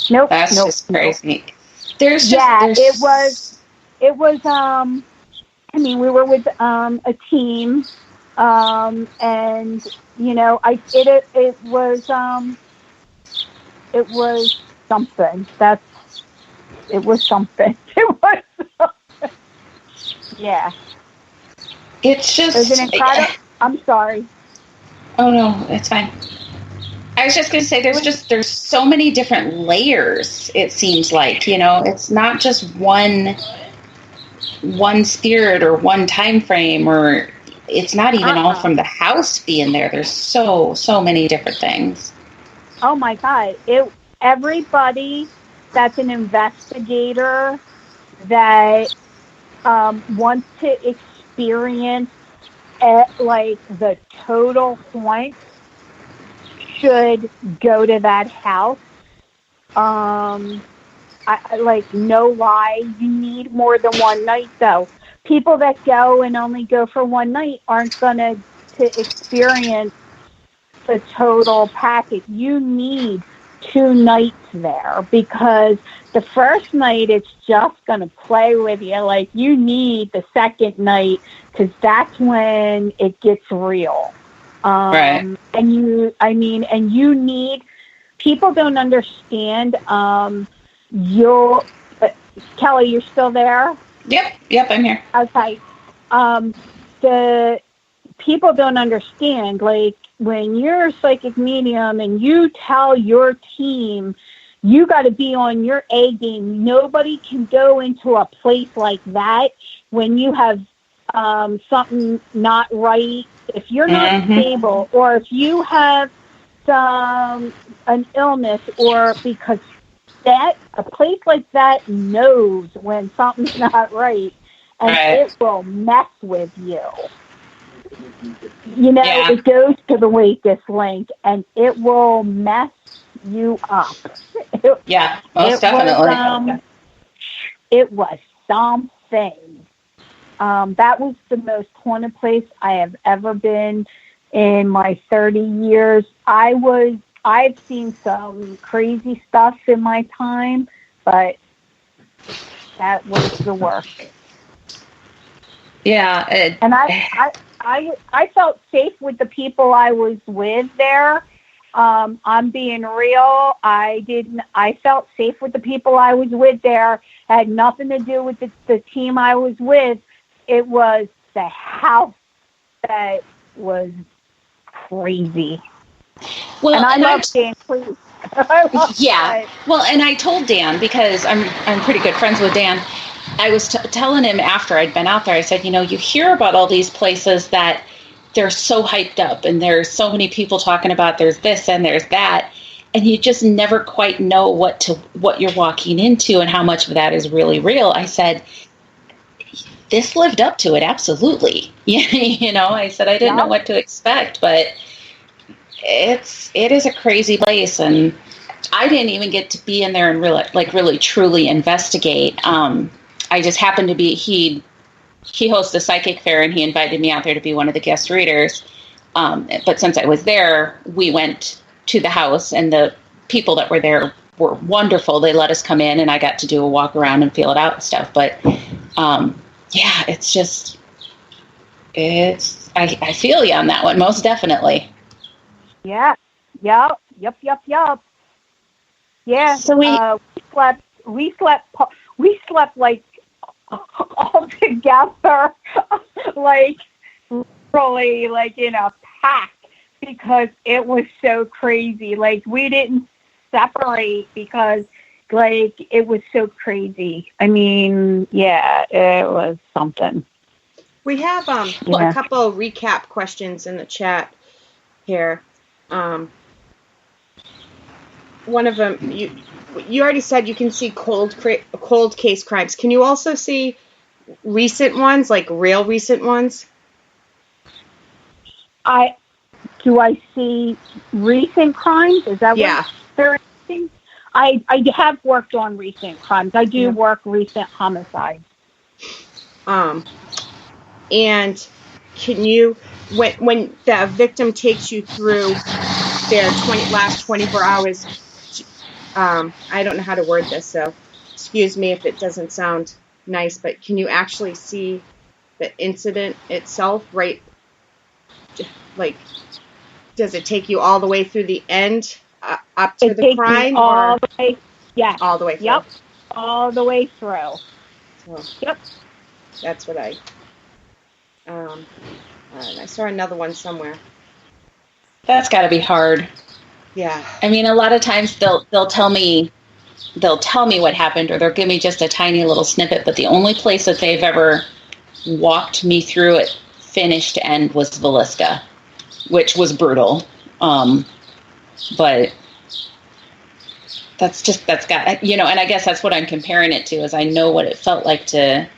Nope. That's just crazy. Nope. It was, I mean, we were with a team, and, you know, it was something. It was something. It was something. Yeah. It's just... It was an incredible... I'm sorry. Oh, no, it's fine. I was just going to say, there's so many different layers, it seems like, you know. It's not just one spirit or one time frame, or it's not even all from the house being there. There's so many different things. Oh, my God. Everybody that's an investigator that wants to experience like the total haunt should go to that house. I like, no lie, you need more than one night though. People that go and only go for one night aren't gonna experience the total package. You need 2 nights there, because the first night it's just going to play with you. Like, you need the second night, because that's when it gets real. Right. And you need, people don't understand. Kelly, you're still there? Yep, I'm here. Okay. The people don't understand, like, when you're a psychic medium and you tell your team you got to be on your A game, nobody can go into a place like that when you have something not right. If you're not stable, or if you have an illness, or because a place like that knows when something's not right, and it will mess with you. You know, it goes to the weakest link, and it will mess you up. Most definitely. It was something. That was the most haunted place I have ever been in my 30 years. I've seen some crazy stuff in my time, but That was the worst. Yeah. And I felt safe with the people I was with there. I'm being real. I felt safe with the people I was with there. It had nothing to do with the team I was with. It was the house that was crazy. Well, and I love Dan, please. Yeah. Well, and I told Dan, because I'm pretty good friends with Dan. I was telling him after I'd been out there, I said, you hear about all these places that they're so hyped up and there's so many people talking about there's this and there's that, and you just never quite know what you're walking into and how much of that is really real. I said, this lived up to it, absolutely. I said I didn't know what to expect, but it is a crazy place, and I didn't even get to be in there and really truly investigate. I just happened to be, he hosts a psychic fair, and he invited me out there to be one of the guest readers. But since I was there, we went to the house, and the people that were there were wonderful. They let us come in, and I got to do a walk around and feel it out and stuff. But yeah, it's just, I feel you on that one, most definitely. Yeah. Yup. Yeah. So we slept like all together, like really like in a pack, because it was so crazy. Like we didn't separate because like it was so crazy. I mean, yeah, it was something. We have a couple recap questions in the chat here. One of them, you already said you can see cold case crimes. Can you also see recent ones, like real recent ones? Do I see recent crimes? Is that what they're asking? I have worked on recent crimes. I do work recent homicides. And can you, when the victim takes you through their last 24 hours, I don't know how to word this, so excuse me if it doesn't sound nice, but can you actually see the incident itself, right? Like, does it take you all the way through the end, up to the crime? All the way, yeah. All the way through. Yep, all the way through. So, yep. That's what I saw another one somewhere. That's got to be hard. Yeah. I mean, a lot of times they'll tell me what happened, or they'll give me just a tiny little snippet, but the only place that they've ever walked me through it finish to end was Villisca, which was brutal. But that's got, and I guess that's what I'm comparing it to, is I know what it felt like to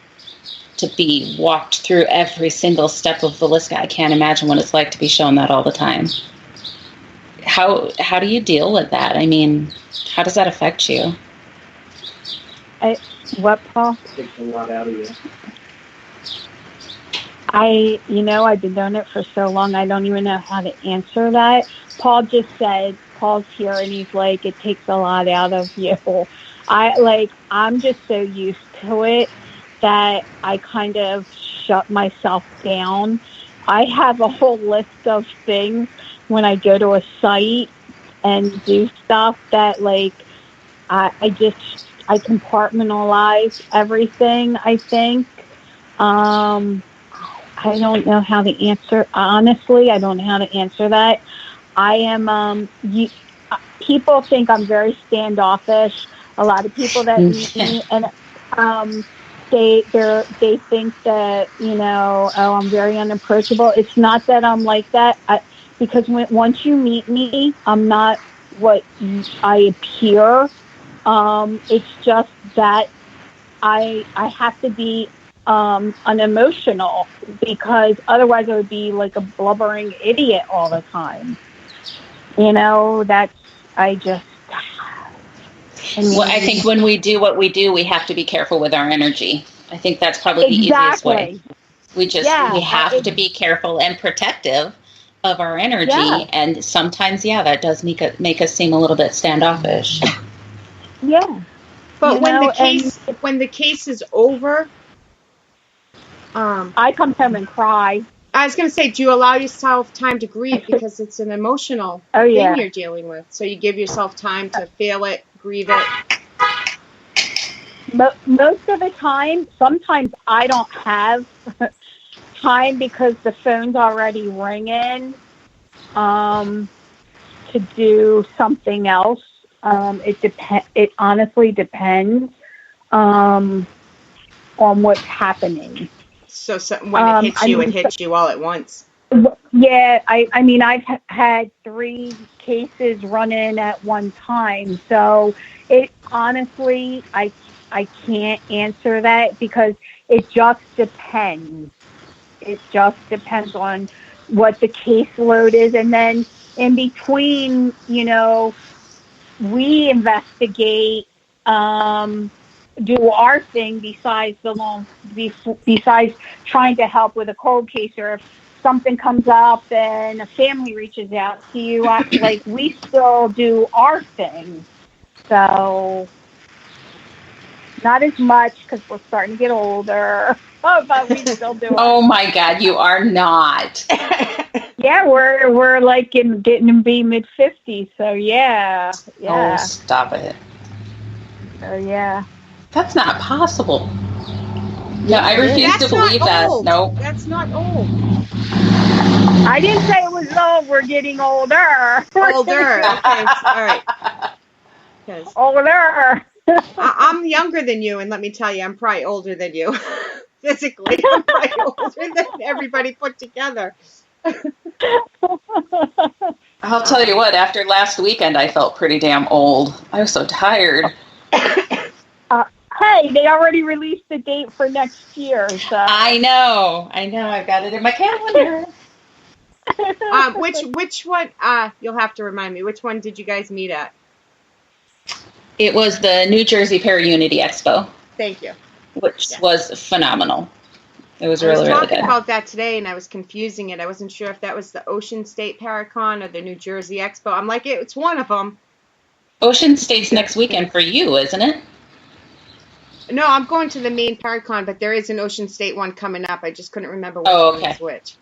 be walked through every single step of Villisca. I can't imagine what it's like to be shown that all the time. How do you deal with that? I mean, how does that affect you? What, Paul? It takes a lot out of you. I've been doing it for so long, I don't even know how to answer that. Paul just said, Paul's here, and he's like, it takes a lot out of you. I'm just so used to it that I kind of shut myself down. I have a whole list of things when I go to a site and do stuff that, like, I compartmentalize everything, I think. I don't know how to answer. Honestly, I don't know how to answer that. I am, people think I'm very standoffish. A lot of people that meet me, and they think that, I'm very unapproachable. It's not that I'm like that. Because once you meet me, I'm not what I appear. It's just that I have to be unemotional, because otherwise I would be like a blubbering idiot all the time. Well, I think when we do what we do, we have to be careful with our energy. I think that's probably the easiest way. We have to be careful and protective of our energy, and sometimes, that does make us seem a little bit standoffish. Yeah. But when the case is over, I come home and cry. I was going to say, do you allow yourself time to grieve, because it's an emotional thing you're dealing with? So you give yourself time to feel it, grieve it. Most of the time, sometimes I don't have time because the phone's already ringing to do something else. It honestly depends on what's happening. So when it hits you all at once. Yeah, I mean, I've had 3 cases running at one time. So it honestly, I can't answer that because it just depends. It just depends on what the caseload is. And then in between, we investigate, do our thing besides besides trying to help with a cold case, or if something comes up and a family reaches out to you, we still do our thing. So not as much because we're starting to get older, but we still do. Oh my God, you are not. Yeah, we're like getting to be mid-50s, so yeah. Oh, stop it. So yeah. That's not possible. No, I refuse to believe that. Nope. That's not old. I didn't say it was old. We're getting older. Older. Okay. All right. Older. I'm younger than you, and let me tell you, I'm probably older than you. Physically, I'm probably older than everybody put together. I'll tell you what, after last weekend, I felt pretty damn old. I was so tired. Hey, they already released the date for next year. So I know. I've got it in my calendar. Which one? You'll have to remind me. Which one did you guys meet at? It was the New Jersey Para-Unity Expo. Thank you. Which was phenomenal. It was really, really good. I was talking about that today, and I was confusing it. I wasn't sure if that was the Ocean State Paracon or the New Jersey Expo. I'm like, it's one of them. Ocean State's next weekend for you, isn't it? No, I'm going to the main Paracon, but there is an Ocean State one coming up. I just couldn't remember which one is which.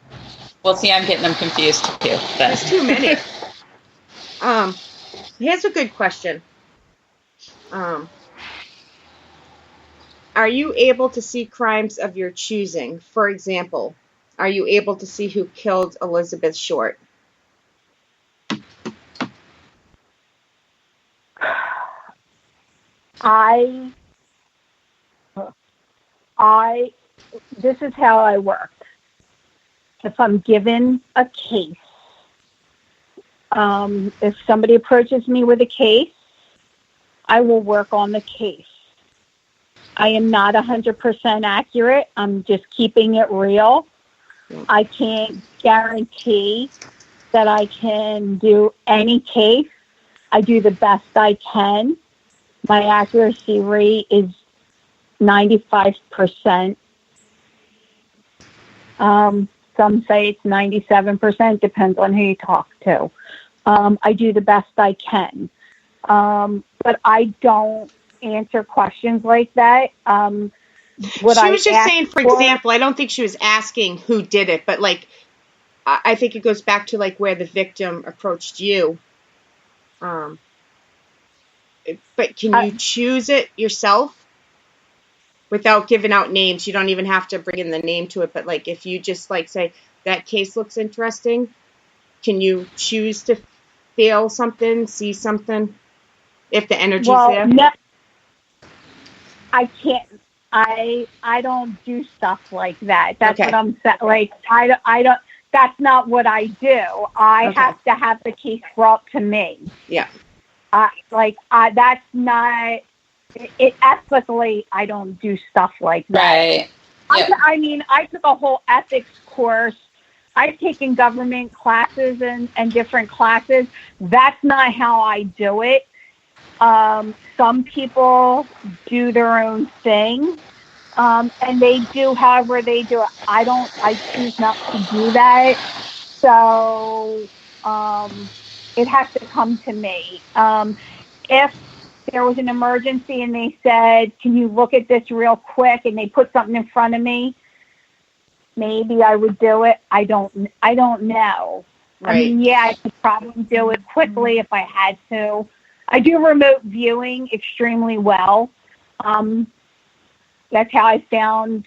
Well, see, I'm getting them confused too. There's too many. Here's a good question. Are you able to see crimes of your choosing? For example, are you able to see who killed Elizabeth Short? This is how I work. If I'm given a case, if somebody approaches me with a case, I will work on the case. I am not 100% accurate. I'm just keeping it real. I can't guarantee that I can do any case. I do the best I can. My accuracy rate is 95%. Some say it's 97%, depends on who you talk to. I do the best I can. But I don't answer questions like that. She was just saying, for example, I don't think she was asking who did it, but I think it goes back to where the victim approached you. But can you choose it yourself without giving out names? You don't even have to bring in the name to it, but if you just say that case looks interesting, can you choose to feel something, see something, if the energy's there? No, I can't. I don't do stuff like that. That's what I'm saying. I don't. That's not what I do. I have to have the case brought to me. Yeah. That's not. It ethically, I don't do stuff like that. Right. Yep. I mean, I took a whole ethics course. I've taken government classes and different classes. That's not how I do it. Some people do their own thing, and they do however they do it. I choose not to do that. So, it has to come to me. If there was an emergency and they said, can you look at this real quick? And they put something in front of me. Maybe I would do it. I don't know. Right. I mean, yeah, I could probably do it quickly if I had to. I do remote viewing extremely well. That's how I found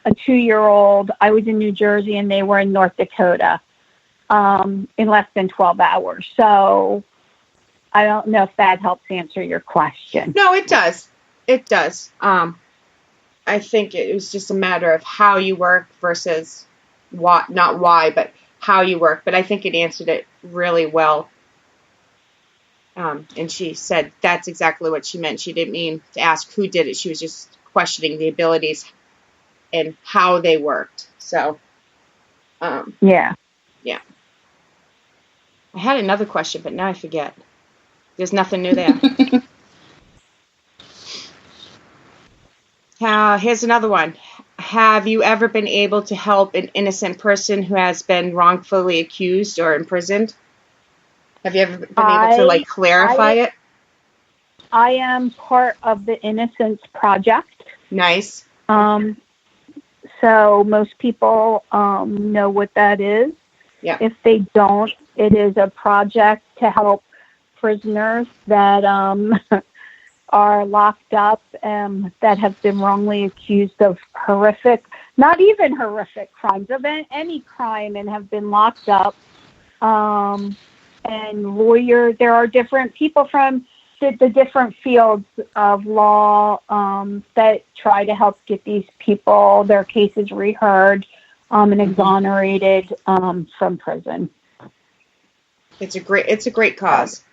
a 2-year-old. I was in New Jersey and they were in North Dakota in less than 12 hours. So I don't know if that helps answer your question. No, it does. It does. I think it was just a matter of how you work versus what, not why, but how you work. But I think it answered it really well. And she said that's exactly what she meant. She didn't mean to ask who did it. She was just questioning the abilities and how they worked. So, yeah. I had another question, but now I forget. There's nothing new there. Here's another one. Have you ever been able to help an innocent person who has been wrongfully accused or imprisoned? Have you ever been able to clarify it? I am part of the Innocence Project. Nice. So most people know what that is. Yeah. If they don't, it is a project to help prisoners that are locked up that have been wrongly accused of not even horrific crimes, of any crime, and have been locked up. And lawyers, there are different people from the different fields of law that try to help get these people, their cases reheard and exonerated from prison. It's a great cause.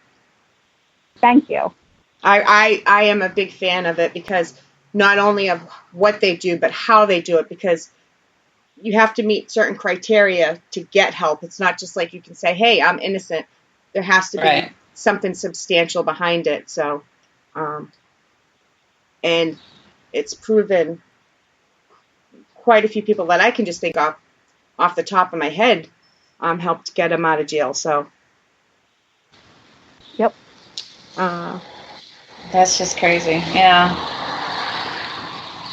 Thank you. I am a big fan of it because not only of what they do, but how they do it, because you have to meet certain criteria to get help. It's not just like you can say, hey, I'm innocent. There has to be something substantial behind it. So, and it's proven quite a few people that I can just think of off the top of my head helped get them out of jail. So, yep. That's just crazy. Yeah.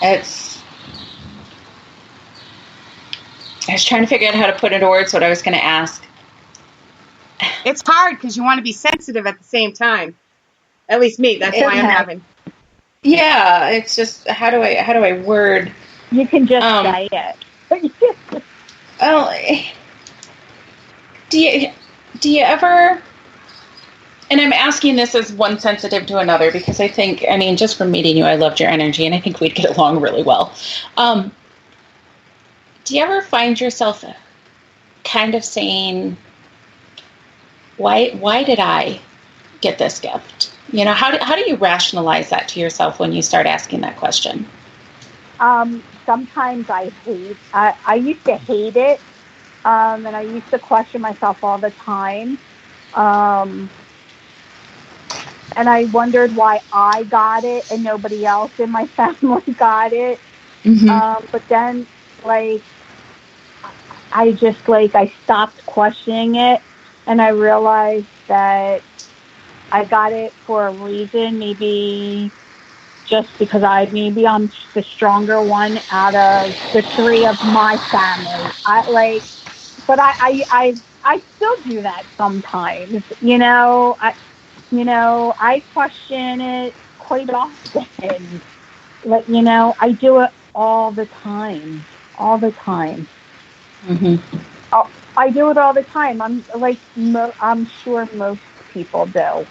I was trying to figure out how to put into words what I was going to ask. It's hard because you want to be sensitive at the same time. At least me. That's why I'm having. Yeah, it's just how do I word? You can just say it. Oh, do you ever? And I'm asking this as one sensitive to another because I think, just from meeting you, I loved your energy, and I think we'd get along really well. Do you ever find yourself kind of saying, why did I get this gift? How do you rationalize that to yourself when you start asking that question? Sometimes I used to hate it, and I used to question myself all the time. And I wondered why I got it and nobody else in my family got it. Mm-hmm. But then, I stopped questioning it, and I realized that I got it for a reason. Maybe just because I'm the stronger one out of the three of my family. But I still do that sometimes. I question it quite often. I do it all the time. Mm-hmm. I do it all the time. I'm sure most people do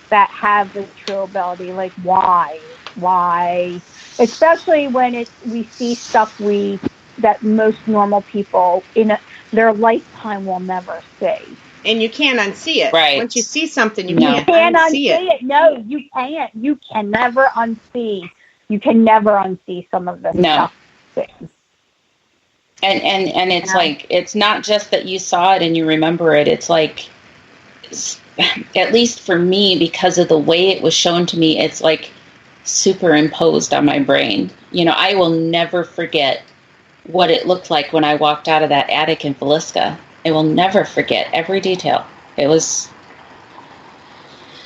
that have the true ability. Why? Especially when we see stuff that most normal people in their lifetime will never see. And you can't unsee it. Right. Once you see something, you can't unsee it. No, you can't. You can never unsee. You can never unsee some of the stuff. And it's it's not just that you saw it and you remember it. It's at least for me, because of the way it was shown to me, it's superimposed on my brain. I will never forget what it looked like when I walked out of that attic in Villisca. I will never forget every detail. It was,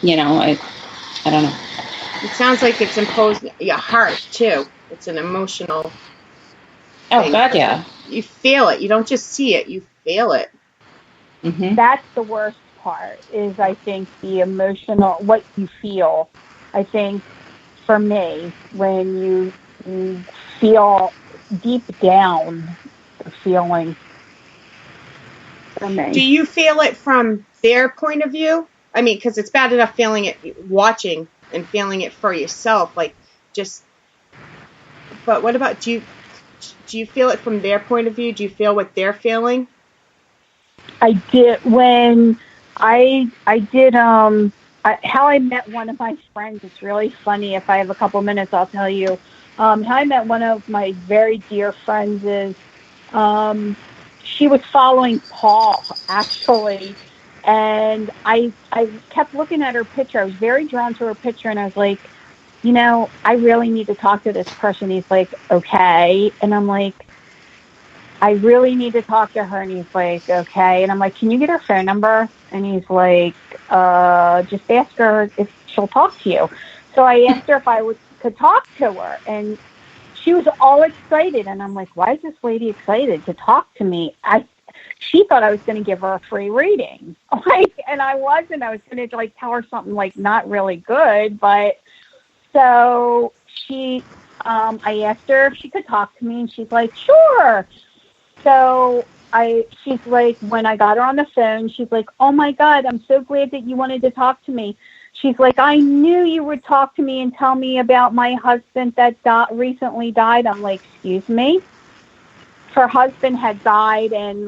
I don't know. It sounds like it's imposed your heart too. It's an emotional thing. God, yeah. You feel it. You don't just see it. You feel it. Mm-hmm. That's the worst part, is I think the emotional, what you feel. I think for me, when you feel deep down the feeling, for me. Do you feel it from their point of view? I mean, because it's bad enough feeling it, watching and feeling it for yourself, like just. But what about, do you feel it from their point of view? Do you feel what they're feeling? I did when I did how I met one of my friends. It's really funny. If I have a couple minutes, I'll tell you. How I met one of my very dear friends is she was following Paul, actually, and I kept looking at her picture. I was very drawn to her picture, and I was like, I really need to talk to this person. He's like, okay. And I'm like, I really need to talk to her. And he's like, okay. And I'm like, can you get her phone number? And he's like, just ask her if she'll talk to you. So I asked her if I could talk to her. And she was all excited. And I'm like, why is this lady excited to talk to me? She thought I was going to give her a free reading. And I wasn't. I was going to tell her something not really good. But so I asked her if she could talk to me, and she's like, sure. So she's like, when I got her on the phone, she's like, oh my God, I'm so glad that you wanted to talk to me. She's like, I knew you would talk to me and tell me about my husband that recently died. I'm like, excuse me? Her husband had died, and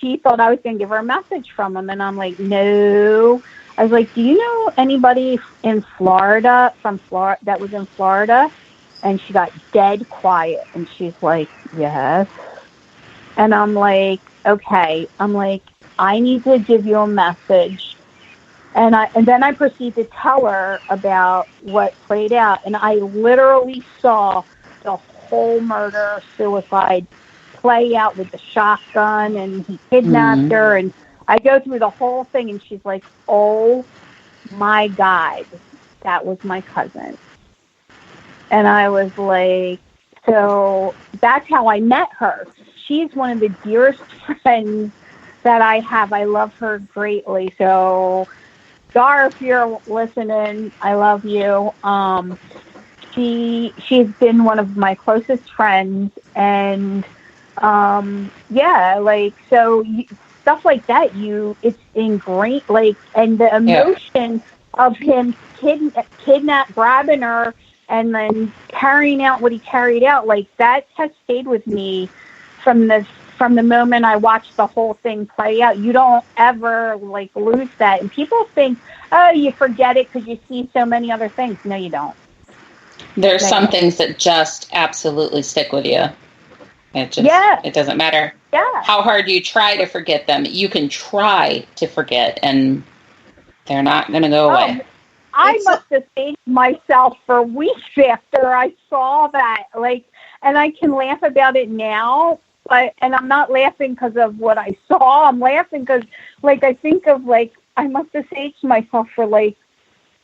she thought I was going to give her a message from him. And I'm like, no. I was like, do you know anybody in Florida, that was in Florida? And she got dead quiet. And she's like, yes. And I'm like, okay. I'm like, I need to give you a message. And then I proceed to tell her about what played out. And I literally saw the whole murder-suicide play out with the shotgun, and he kidnapped her. And I go through the whole thing, and she's like, oh my God, that was my cousin. And I was like, so that's how I met her. She's one of the dearest friends that I have. I love her greatly. So, Dar, if you're listening, I love you. She's been one of my closest friends, and so stuff like that, it's ingrained, and the emotion of him grabbing her and then carrying out what he carried out, that has stayed with me from the moment I watched the whole thing play out. You don't ever lose that. And people think, oh, you forget it because you see so many other things. No, you don't. There's some things that just absolutely stick with you. It doesn't matter how hard you try to forget them. You can try to forget, and they're not going to go away. I must have saved myself for weeks after I saw that. And I can laugh about it now, and I'm not laughing because of what I saw. I'm laughing because, I think of, I must have saved myself for, 3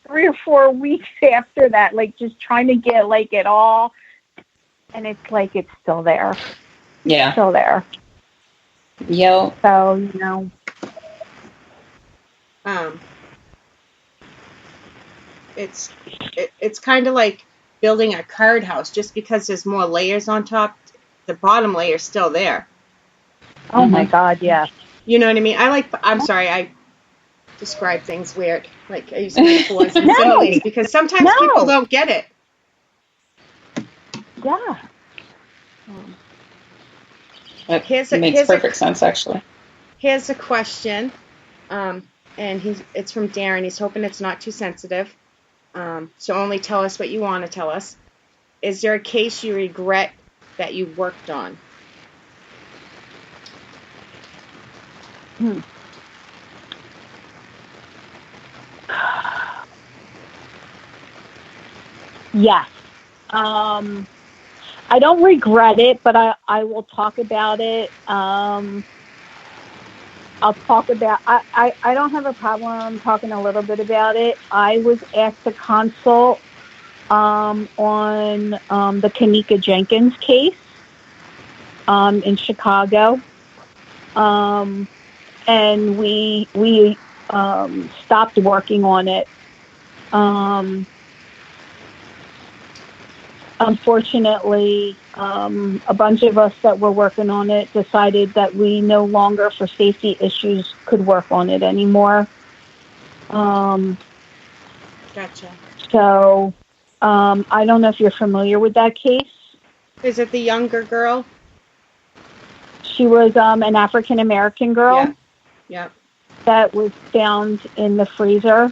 or 4 weeks after that, just trying to get, it all. And it's it's still there. Yeah. Still there. Yo. So, It's kind of like building a card house. Just because there's more layers on top, the bottom layer is still there. Oh my God, yeah. You know what I mean? I'm sorry, I describe things weird. I use metaphors and similes because sometimes people don't get it. Yeah. It makes perfect sense, actually. Here's a question, and it's from Darren. He's hoping it's not too sensitive, so only tell us what you want to tell us. Is there a case you regret that you worked on? Yes. I don't regret it, but I will talk about it. I'll talk about, I don't have a problem talking a little bit about it. I was asked to consult on the Kanika Jenkins case in Chicago. And we stopped working on it. Unfortunately, a bunch of us that were working on it decided that we no longer, for safety issues, could work on it anymore. Gotcha. So, I don't know if you're familiar with that case. Is it the younger girl? She was an African-American girl. Yeah. That was found in the freezer.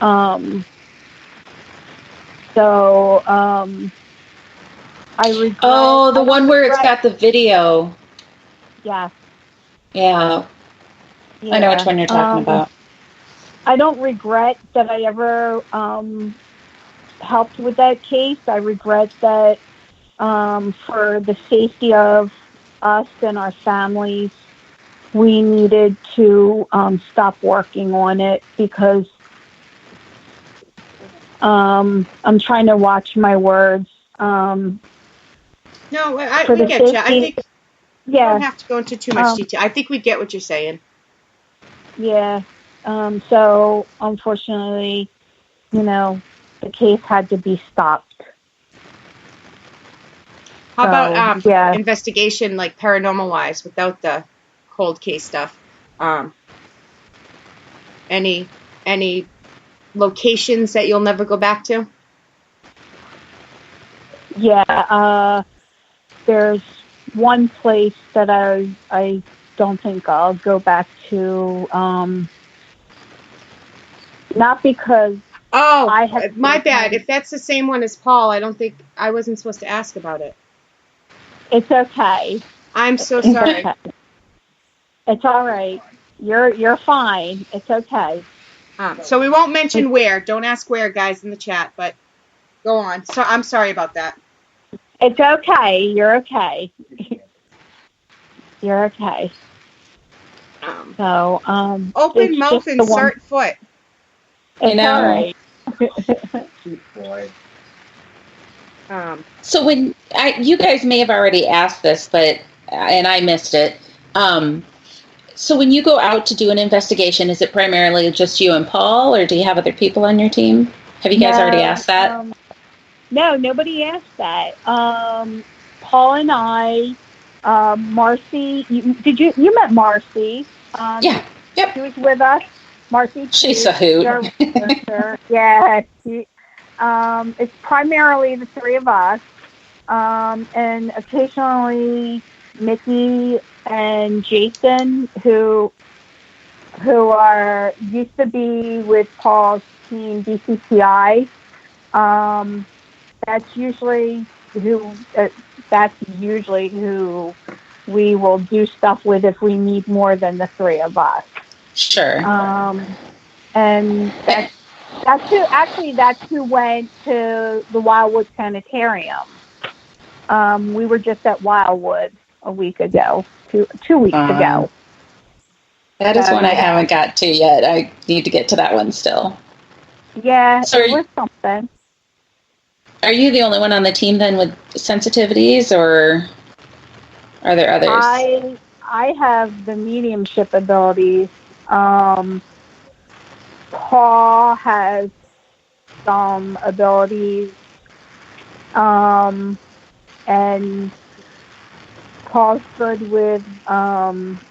I regret. Oh, the one where it's got the video. Yeah. Yeah. I know which one you're talking about. I don't regret that I ever helped with that case. I regret that for the safety of us and our families, we needed to stop working on it because I'm trying to watch my words. No, we get you. I think you don't have to go into too much detail. I think we get what you're saying. Yeah. So, unfortunately, the case had to be stopped. How about investigation, like paranormal-wise, without the cold case stuff? Any locations that you'll never go back to? Yeah. There's one place that I don't think I'll go back to. Not because. Oh, my bad. If that's the same one as Paul, I wasn't supposed to ask about it. It's okay. I'm so sorry. Okay. It's all right. You're fine. It's okay. So we won't mention where. Don't ask where, guys, in the chat. But go on. So I'm sorry about that. It's okay. You're okay. You're okay. Open mouth, insert foot. It's all right. So when you guys may have already asked this, and I missed it. So when you go out to do an investigation, is it primarily just you and Paul, or do you have other people on your team? Have you guys already asked that? No, nobody asked that. Paul and I, Marcy, you met Marcy? Yeah. Yep. She was with us. Marcy. She's a hoot. Yeah. It's primarily the three of us, and occasionally Mickey and Jason, who used to be with Paul's team DCCI. That's usually who we will do stuff with if we need more than the three of us. Sure. And that's who went to the Wildwood Sanitarium. We were just at Wildwood a week ago, two weeks ago. That is one I haven't got to yet. I need to get to that one still. Yeah, so it was something. Are you the only one on the team then with sensitivities, or are there others? I have the mediumship abilities. Paul has some abilities, and Paul's good with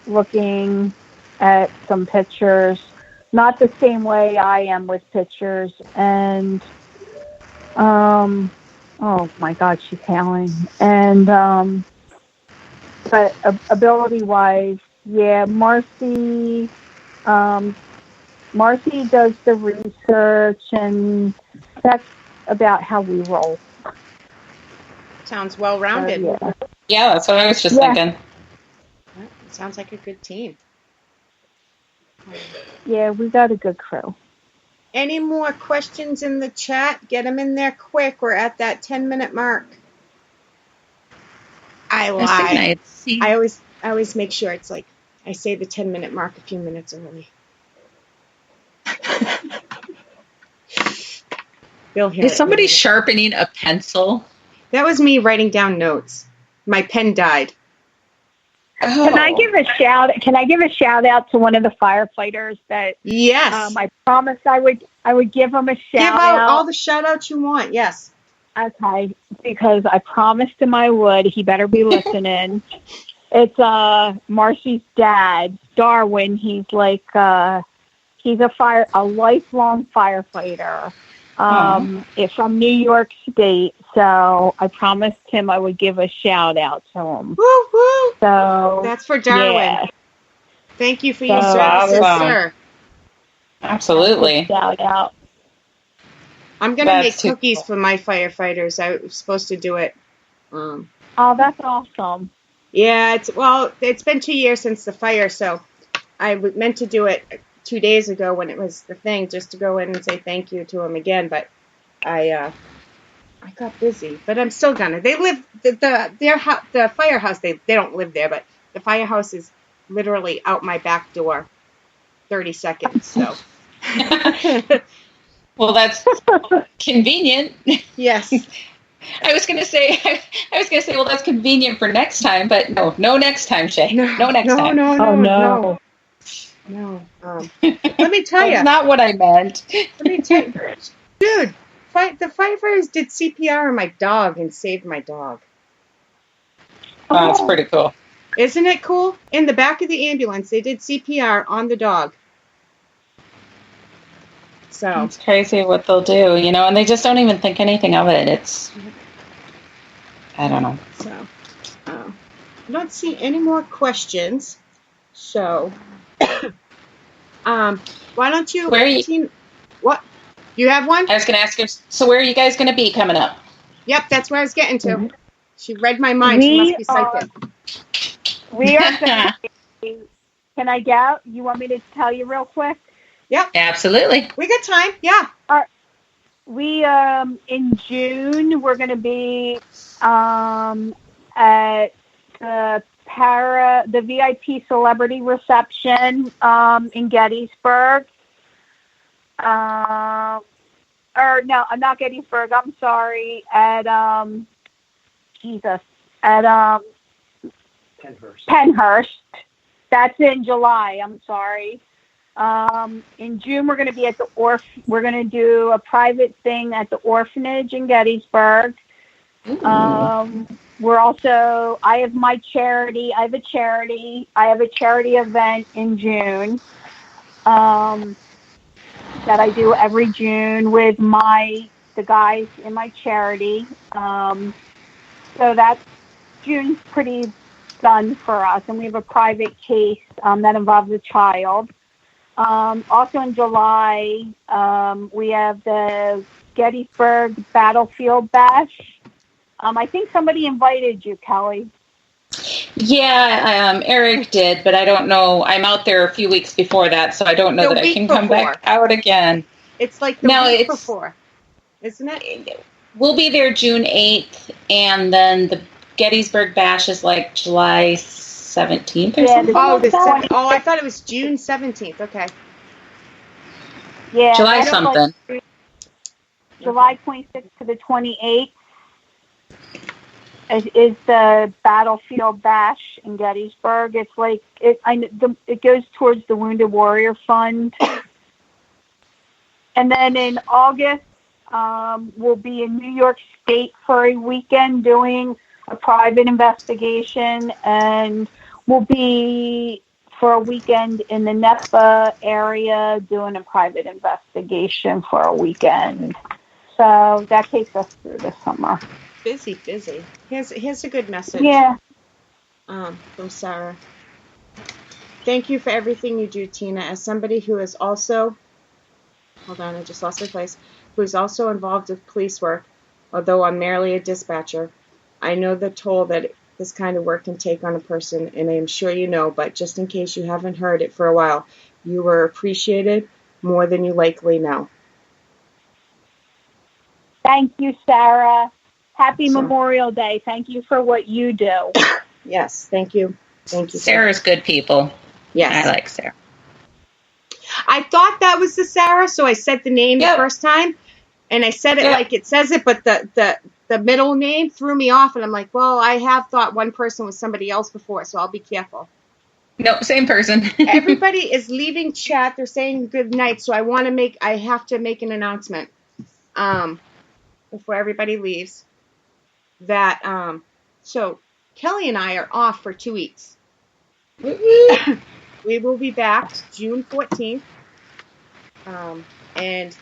looking at some pictures, not the same way I am with pictures. And oh my God, she's howling. And but ability-wise, yeah, Marcy does the research, and that's about how we roll. Sounds well-rounded. Yeah, that's what I was just thinking. It sounds like a good team. Yeah, we got a good crew. Any more questions in the chat? Get them in there quick. We're at that 10-minute mark. I lie. I always make sure it's like I say the 10-minute mark a few minutes early. You'll hear Is it. somebody You'll hear it. sharpening a pencil? That was me writing down notes. My pen died. Oh. Can I give a shout out to one of the firefighters that Yes. I promised I would give him a shout Give out. out all the shout outs you want. Yes. Okay, because I promised him I would. He better be listening. It's Marcy's dad, Darwin. He's like he's a lifelong firefighter. It's from New York State, so I promised him I would give a shout out to him. Woo woo. So that's for Darwin. Yeah. Thank you for your services, sir. Absolutely. Shout out. I'm gonna make That's too cookies cool. for my firefighters. I was supposed to do it. Oh, that's awesome. Yeah, it's been 2 years since the fire, so I meant to do it 2 days ago when it was the thing, just to go in and say thank you to them again, but I got busy. But I'm still gonna. They live the firehouse. They don't live there, but the firehouse is literally out my back door, 30 seconds. So. Well, that's convenient. Yes. I was gonna say, well, that's convenient for next time, but no next time, Shay. No next time. No. Let me tell you. That's not what I meant. Let me tell you, dude. The firefighters did CPR on my dog and saved my dog. Oh, that's pretty cool. Isn't it cool? In the back of the ambulance, they did CPR on the dog. So It's crazy what they'll do, and they just don't even think anything of it. I don't know. So, I don't see any more questions. So, why don't you? Where are you? What? You have one? I was going to ask her. So, where are you guys going to be coming up? Yep, that's where I was getting to. Mm-hmm. She read my mind. She must be psychic. We are going to be. Can I go? You want me to tell you real quick? Yep. Absolutely. We got time. Yeah. We in June we're going to be at the VIP celebrity reception in Gettysburg. Or no, I'm not Gettysburg. I'm sorry. At Pennhurst. That's in July. I'm sorry. In June, we're going to be at we're going to do a private thing at the orphanage in Gettysburg. We're also, I have a charity event in June, that I do every June with the guys in my charity. So that's June's pretty done for us. And we have a private case, that involves a child. Also in July, we have the Gettysburg Battlefield Bash. I think somebody invited you, Kelly. Yeah, Eric did, but I don't know. I'm out there a few weeks before that, so I don't know that I can come back out again. It's like the week before, isn't it? We'll be there June 8th, and then the Gettysburg Bash is like July 17th or something. I thought it was June 17th. Okay. Yeah. July something. July 26th to the 28th is the Battlefield Bash in Gettysburg. It's like it goes towards the Wounded Warrior Fund. And then in August, we'll be in New York State for a weekend doing a private investigation, and we'll be for a weekend in the NEPA area doing a private investigation for a weekend. So that takes us through the summer. Busy. Here's a good message. Yeah. From Sarah. Thank you for everything you do, Tina. As somebody who is also, hold on, I just lost my place, who is also involved with police work, although I'm merely a dispatcher, I know the toll that this kind of work can take on a person, and I am sure you know, but just in case you haven't heard it for a while, you were appreciated more than you likely know. Thank you, Sarah. Happy Memorial Day. Thank you for what you do. Yes, thank you. Sarah's good people. Yes. I like Sarah. I thought that was the Sarah, so I said the name the first time, And I said it like it says it, but the middle name threw me off, and I'm like, well, I have thought one person was somebody else before, so I'll be careful. No, same person. Everybody is leaving chat. They're saying good night, so I have to make an announcement before everybody leaves. That so Kelly and I are off for 2 weeks. We will be back June 14th, and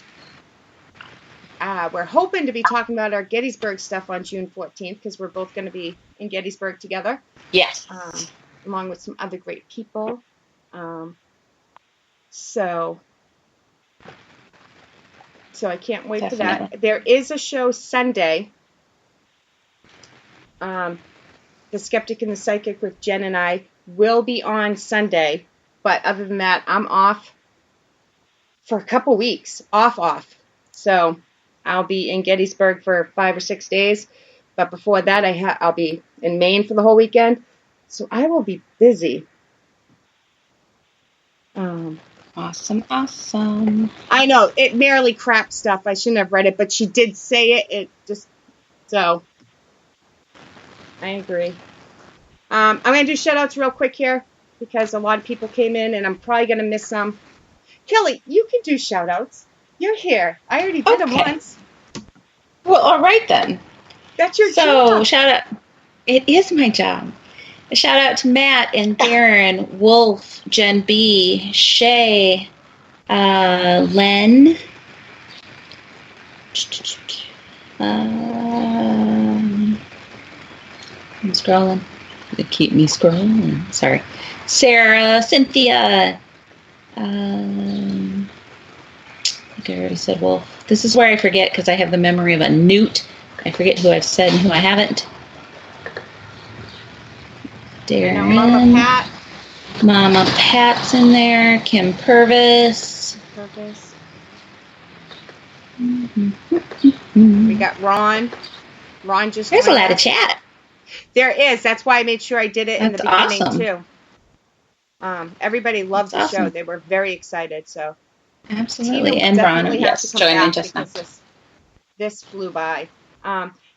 we're hoping to be talking about our Gettysburg stuff on June 14th because we're both going to be in Gettysburg together. Yes. Along with some other great people. So I can't wait for that. There is a show Sunday. The Skeptic and the Psychic with Jen and I will be on Sunday. But other than that, I'm off for a couple weeks. Off. So I'll be in Gettysburg for 5 or 6 days. But before that, I'll be in Maine for the whole weekend. So I will be busy. Awesome. I know, it merely crap stuff. I shouldn't have read it, but she did say it. So I agree. I'm going to do shout-outs real quick here because a lot of people came in, and I'm probably going to miss some. Kelly, you can do shout-outs. You're here. I already did them once. Well, all right then. That's your job. So, shout-out. It is my job. A shout out to Matt and Darren, Wolf, Jen B, Shay, Len. I'm scrolling. They keep me scrolling. Sorry. Sarah, Cynthia. I think I already said Wolf. This is where I forget because I have the memory of a newt. I forget who I've said and who I haven't. Darren. Mama Pat's in there. Kim Purvis. We got Ron. Ron just. There's a lot of chat. There is. That's why I made sure I did it in the beginning too. Everybody loved the show. They were very excited. So. Absolutely. And Ron, yes, joined just now. This flew by.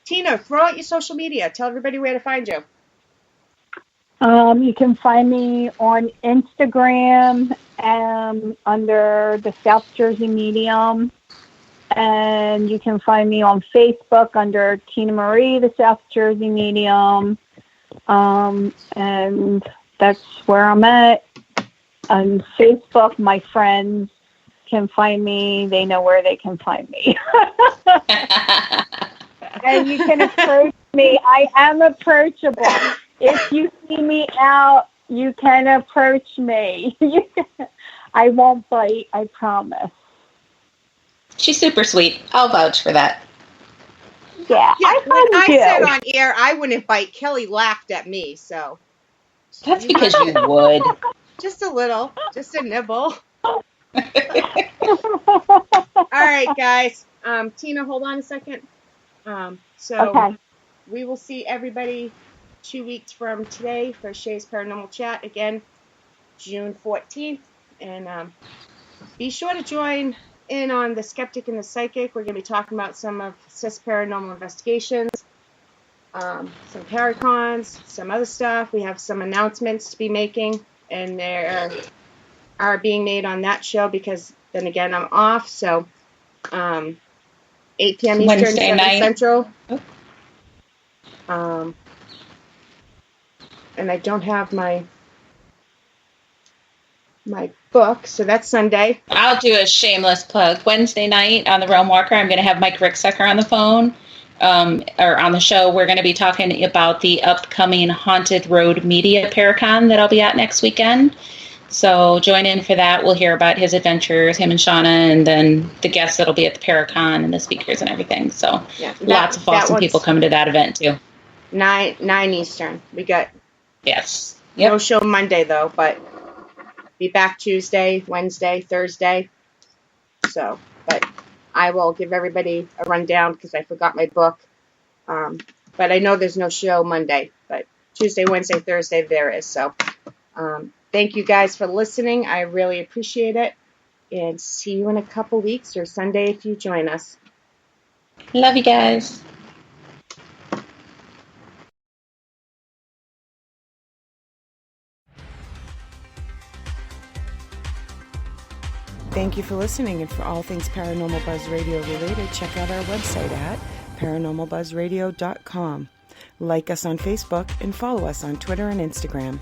Tina, throw out your social media. Tell everybody where to find you. You can find me on Instagram under the South Jersey Medium. And you can find me on Facebook under Tina Marie, the South Jersey Medium. And that's where I'm at. On Facebook, my friends can find me. They know where they can find me. And you can approach me. I am approachable. If you see me out, you can approach me. I won't bite, I promise. She's super sweet. I'll vouch for that. Yeah, I said on air I wouldn't bite. Kelly laughed at me, so. That's because you would. Just a little. Just a nibble. All right, guys. Tina, hold on a second. Okay. We will see everybody 2 weeks from today for Shay's Paranormal Chat. Again, June 14th. And be sure to join in on the Skeptic and the Psychic. We're going to be talking about some of CIS Paranormal Investigations, some Paracons, some other stuff. We have some announcements to be making, and they are being made on that show because, then again, I'm off. So 8 p.m. Eastern, Wednesday 7 night. Central. And I don't have my book, so that's Sunday. I'll do a shameless plug. Wednesday night on the Realm Walker, I'm going to have Mike Ricksecker on the phone, or on the show. We're going to be talking about the upcoming Haunted Road Media Paracon that I'll be at next weekend. So join in for that. We'll hear about his adventures, him and Shauna, and then the guests that'll be at the Paracon and the speakers and everything. So lots of awesome people coming to that event too. 9 Eastern. We got no show Monday though, but be back Tuesday, Wednesday, Thursday. So, but I will give everybody a rundown because I forgot my book. But I know there's no show Monday, but Tuesday, Wednesday, Thursday there is. So, thank you guys for listening. I really appreciate it. And see you in a couple weeks or Sunday if you join us. Love you guys. Thank you for listening, and for all things Paranormal Buzz Radio related, check out our website at paranormalbuzzradio.com. Like us on Facebook and follow us on Twitter and Instagram.